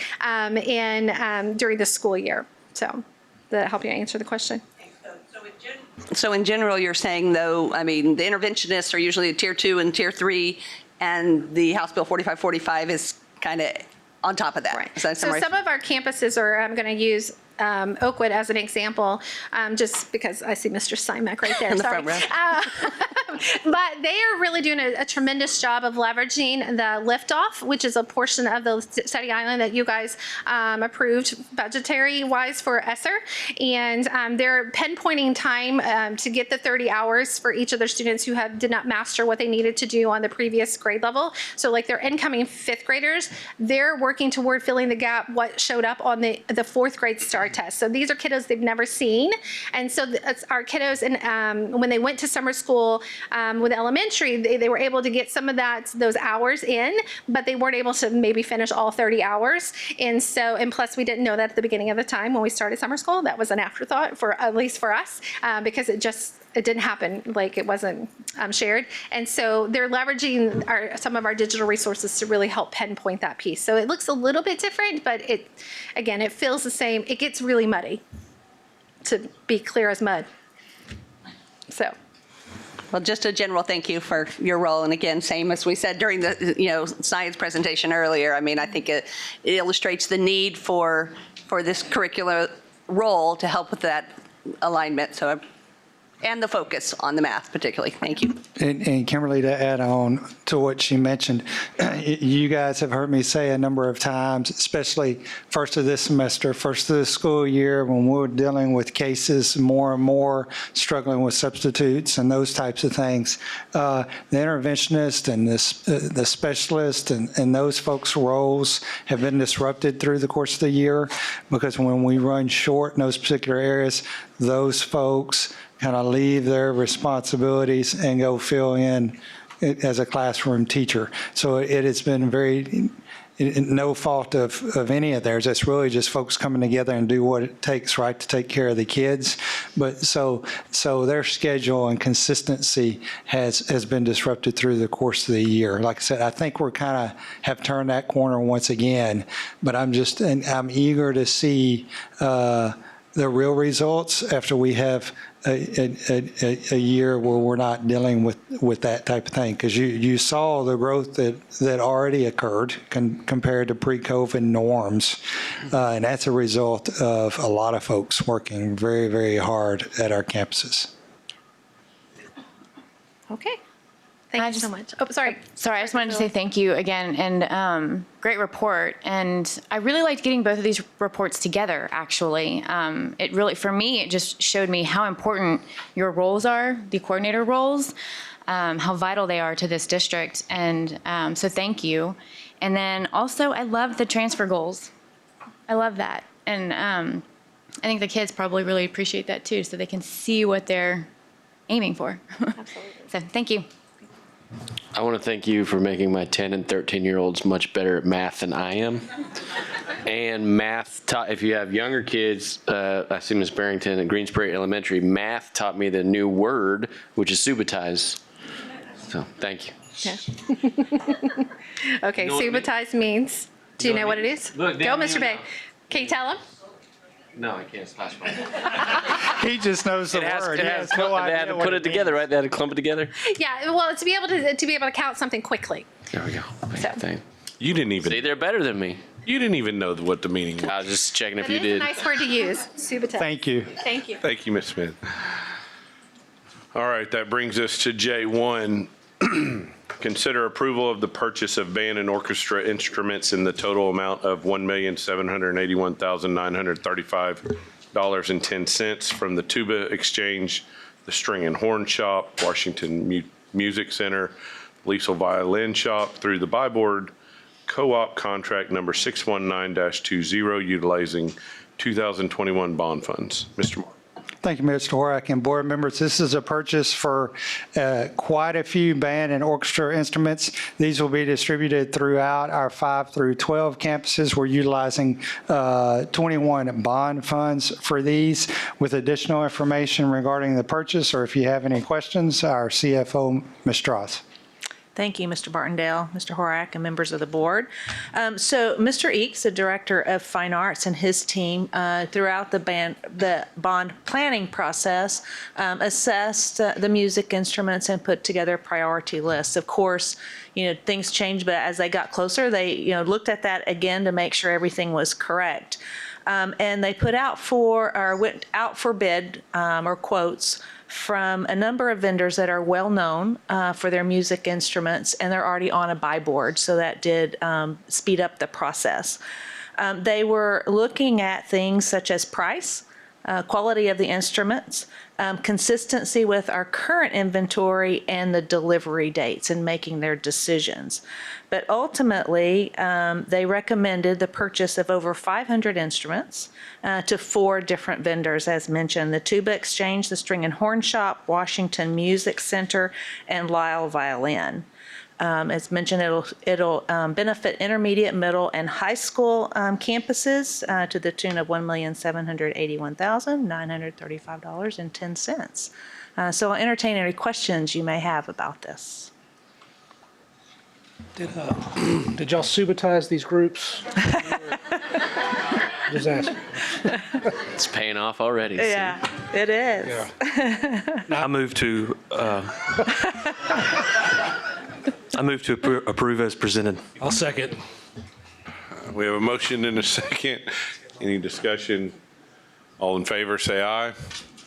the school year. So does that help you answer the question? So in general, you're saying, though, the interventionists are usually a tier 2 and tier 3, and the House Bill 4545 is kind of on top of that. Right. So some of our campuses are, I'm going to use Oakwood as an example, just because I see Mr. Simek right there. In the Sorry. front row. But they are really doing a tremendous job of leveraging the liftoff, which is a portion of the study island that you guys approved budgetary-wise for ESSER. And they're pinpointing time to get the 30 hours for each of their students who did not master what they needed to do on the previous grade level. So like their incoming 5th graders, they're working toward filling the gap what showed up on the 4th grade STAR test. So these are kiddos they've never seen. And so it's our kiddos, and when they went to summer school with elementary, they were able to get some of those hours in, but they weren't able to maybe finish all 30 hours. And plus we didn't know that at the beginning of the time when we started summer school. That was an afterthought, at least for us, because it didn't happen, like it wasn't shared. And so they're leveraging some of our digital resources to really help pinpoint that piece. So it looks a little bit different, but it feels the same. It gets really muddy, to be clear as mud. So. Well, just a general thank you for your role. And again, same as we said during the science presentation earlier, I think it illustrates the need for this curricular role to help with that alignment. So, and the focus on the math particularly. Thank you. And Kimberly, to add on to what she mentioned, you guys have heard me say a number of times, especially first of this semester, first of the school year, when we're dealing with cases more and more, struggling with substitutes and those types of things, the interventionist and the specialist and those folks' roles have been disrupted through the course of the year, because when we run short in those particular areas, those folks kind of leave their responsibilities and go fill in as a classroom teacher. So it has been no fault of any of theirs. It's really just folks coming together and do what it takes, right, to take care of the kids. But so their schedule and consistency has been disrupted through the course of the year. Like I said, I think we're kind of have turned that corner once again. But I'm eager to see the real results after we have a year where we're not dealing with that type of thing, because you saw the growth that already occurred compared to pre-COVID norms, and that's a result of a lot of folks working very, very hard at our campuses. Okay. Thank you so much. Oh, sorry. Sorry, I just wanted to say thank you again, and great report. And I really liked getting both of these reports together, actually. It really, for me, it just showed me how important your roles are, the coordinator roles, how vital they are to this district. And so thank you. And then also, I love the transfer goals. I love that. And I think the kids probably really appreciate that too, so they can see what they're aiming for. Absolutely. So thank you. I want to thank you for making my 10 and 13-year-olds much better at math than I am. And math taught, if you have younger kids, I see Ms. Barrington at Greensbury Elementary, math taught me the new word, which is subitize. So thank you. Yeah. Okay, know what it subitize means, do you know what it is? Look, Go, Mr. Bay. Can you tell him? No, I can't splash my He just knows the word. They had to put it together, right? They had to clump it together. Yeah, well, to be able to count something quickly. There we go. Thank You didn't even. See, they're better than me. You didn't even know what the meaning was. I was just checking if But you it is did. a nice word to use, subitize. Thank you. Thank you. Thank you, Ms. Smith. All right, that brings us to J1. Consider approval of the purchase of band and orchestra instruments in the total amount of $1,781,935.10 from the Tuba Exchange, the String and Horn Shop, Washington Music Center, Liesel Violin Shop through the Buy Board Co-op contract number 619-20 utilizing 2021 bond funds. Mr. Mark. Thank you, Mr. Horak and board members. This is a purchase for quite a few band and orchestra instruments. These will be distributed throughout our 5 through 12 campuses. We're utilizing 21 bond funds for these. With additional information regarding the purchase, or if you have any questions, our CFO, Ms. Strauss. Thank you, Mr. Bartondale, Mr. Horak, and members of the board. So Mr. Eakes, the Director of Fine Arts, and his team throughout the bond planning process assessed the music instruments and put together priority lists. Of course, things changed, but as they got closer, they looked at that again to make sure everything was correct. And they went out for bid or quotes from a number of vendors that are well known for their music instruments, and they're already on a buy board, so that did speed up the process. They were looking at things such as price, quality of the instruments, consistency with our current inventory, and the delivery dates in making their decisions. But ultimately, they recommended the purchase of over 500 instruments to 4 different vendors, as mentioned: the Tuba Exchange, the String and Horn Shop, Washington Music Center, and Lyle Violin. As mentioned, it'll benefit intermediate, middle, and high school campuses to the tune of $1,781,935.10. So I'll entertain any questions you may have about this. Did y'all subitize these groups? Just asking. It's paying off already. Yeah, it is. I move to approve as presented. I'll second. We have a motion and a second. Any discussion? All in favor, say aye.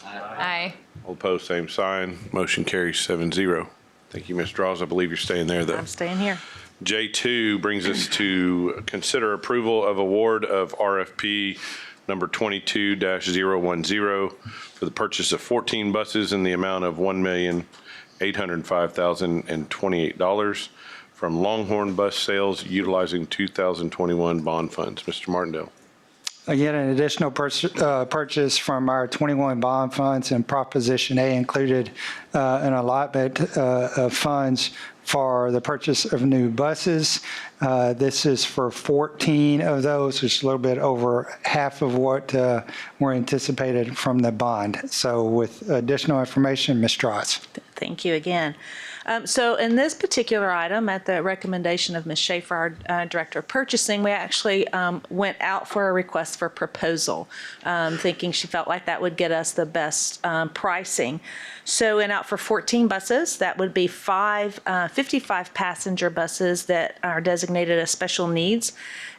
Aye. All opposed, same sign. Motion carries 7-0. Thank you, Ms. Draws. I believe you're staying there, though. I'm staying here. J2 brings us to consider approval of award of RFP number 22-010 for the purchase of 14 buses in the amount of $1,805,028 from Longhorn Bus Sales utilizing 2021 bond funds. Mr. Martindale. Again, an additional purchase from our 21 bond funds, and Proposition A included an allotment of funds for the purchase of new buses. This is for 14 of those, which is a little bit over half of what were anticipated from the bond. So with additional information, Ms. Strauss. Thank you again. So in this particular item, at the recommendation of Ms. Schaefer, our Director of Purchasing, we actually went out for a request for proposal, thinking she felt like that would get us the best pricing. So went out for 14 buses. That would be 55 passenger buses that are designated as special needs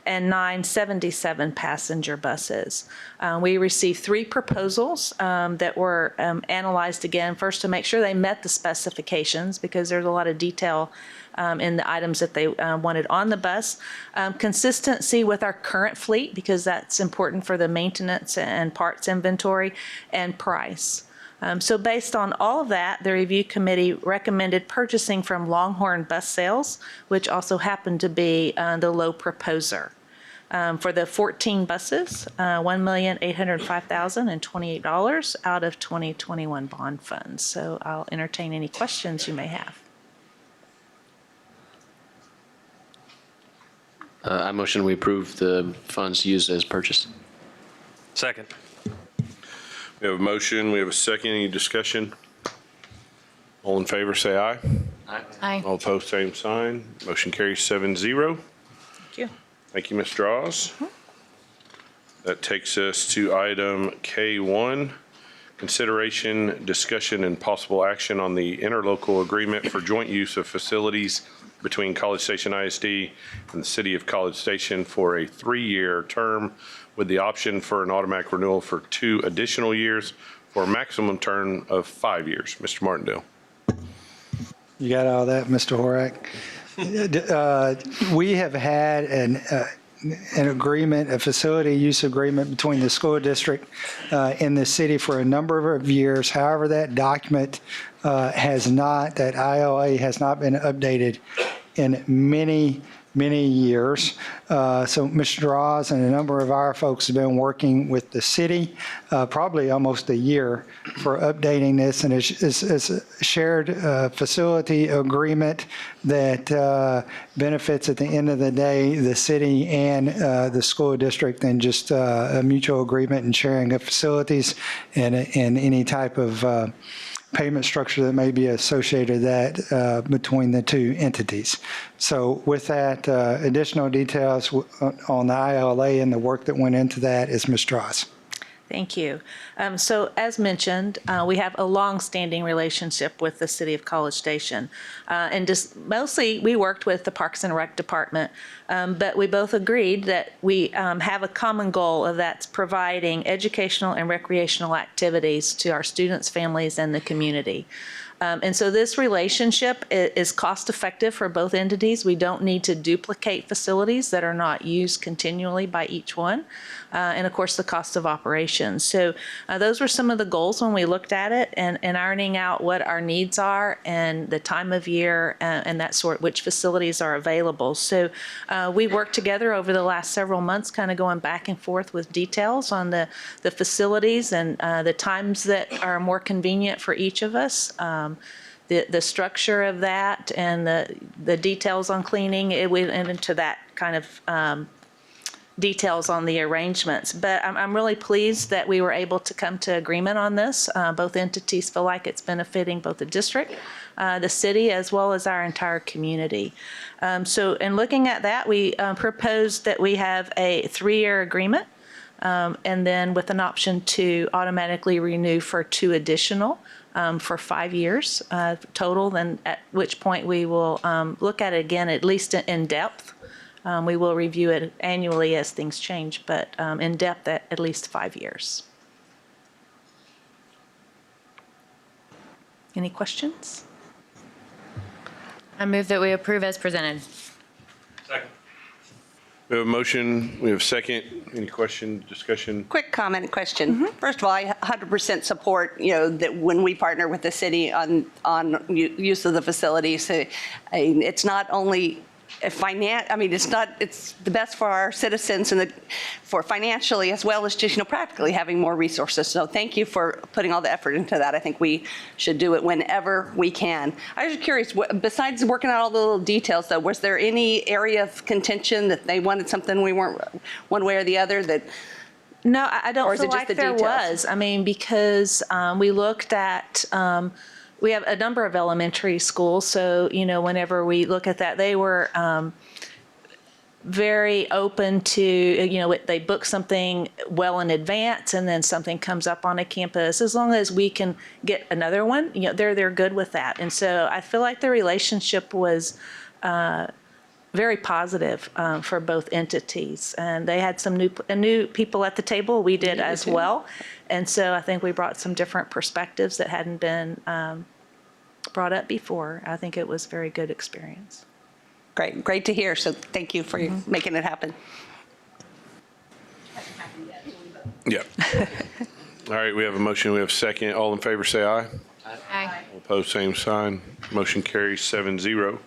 and 9 77 passenger buses. We received 3 proposals that were analyzed again, first to make sure they met the specifications, because there's a lot of detail in the items that they wanted on the bus. Consistency with our current fleet, because that's important for the maintenance and parts inventory, and price. So based on all of that, the review committee recommended purchasing from Longhorn Bus Sales, which also happened to be the low proposer. For the 14 buses, $1,805,028 out of 2021 bond funds. So I'll entertain any questions you may have. I motion we approve the funds used as purchased. Second. We have a motion, we have a second. Any discussion? All in favor, say aye. Aye. All opposed, same sign. Motion carries 7-0. Thank you. Thank you, Ms. Strauss. That takes us to item K1, consideration, discussion, and possible action on the interlocal agreement for joint use of facilities between College Station ISD and the City of College Station for a 3-year term with the option for an automatic renewal for 2 additional years for a maximum term of 5 years. Mr. Martindale. You got all that, Mr. Horak? We have had an agreement, a facility use agreement between the school district and the city for a number of years. However, that document that ILA has not been updated in many years. So Mr. Strauss and a number of our folks have been working with the city, probably almost a year, for updating this. And it's a shared facility agreement that benefits, at the end of the day, the city and the school district, and just a mutual agreement and sharing of facilities and any type of payment structure that may be associated with that between the two entities. So with that, additional details on the ILA and the work that went into that is Ms. Strauss. Thank you. So as mentioned, we have a long-standing relationship with the City of College Station. And just mostly we worked with the Parks and Rec Department, but we both agreed that we have a common goal of that's providing educational and recreational activities to our students, families, and the community. And so this relationship is cost-effective for both entities. We don't need to duplicate facilities that are not used continually by each one. And of course, the cost of operations. So those were some of the goals when we looked at it, and ironing out what our needs are and the time of year and that sort, which facilities are available. So we worked together over the last several months, kind of going back and forth with details on the facilities and the times that are more convenient for each of us. The structure of that and the details on cleaning, it went into that kind of details on the arrangements. But I'm really pleased that we were able to come to agreement on this. Both entities feel like it's benefiting both the district, the city, as well as our entire community. So in looking at that, we proposed that we have a 3-year agreement, and then with an option to automatically renew for 2 additional for 5 years total, then at which point we will look at it again, at least in depth. We will review it annually as things change, but in depth at least 5 years. Any questions? I move that we approve as presented. We have a motion, we have a second. Any question, discussion? Quick comment and question. First of all, I 100% support, that when we partner with the city on use of the facilities, it's not only it's the best for our citizens and for financially as well as just, practically having more resources. So thank you for putting all the effort into that. I think we should do it whenever we can. I was just curious, besides working out all the little details though, was there any area of contention that they wanted something we weren't one way or the other that? No, I don't Or is feel it just like the there details? was. Because we looked at, we have a number of elementary schools. So, whenever we look at that, they were very open to, they book something well in advance and then something comes up on a campus. As long as we can get another one, they're good with that. And so I feel like the relationship was very positive for both entities. And they had some new people at the table. We did as well. And so I think we brought some different perspectives that hadn't been brought up before. I think it was a very good experience. Great to hear. So thank you for making it happen. Yeah. All right, we have a motion, we have a second. All in favor, say aye. Aye. All opposed, same sign. Motion carries 7-0.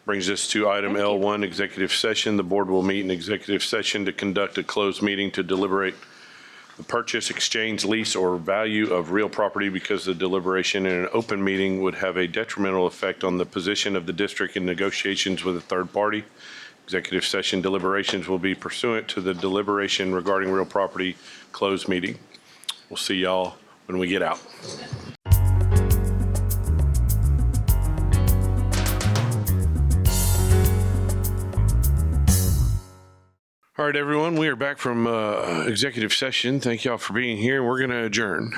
Brings us to item L1, executive session. The board will meet in executive session to conduct a closed meeting to deliberate the purchase, exchange, lease, or value of real property because the deliberation in an open meeting would have a detrimental effect on the position of the district in negotiations with a third party. Executive session deliberations will be pursuant to the deliberation regarding real property closed meeting. We'll see y'all when we get out. All right, everyone, we are back from executive session. Thank y'all for being here. We're going to adjourn.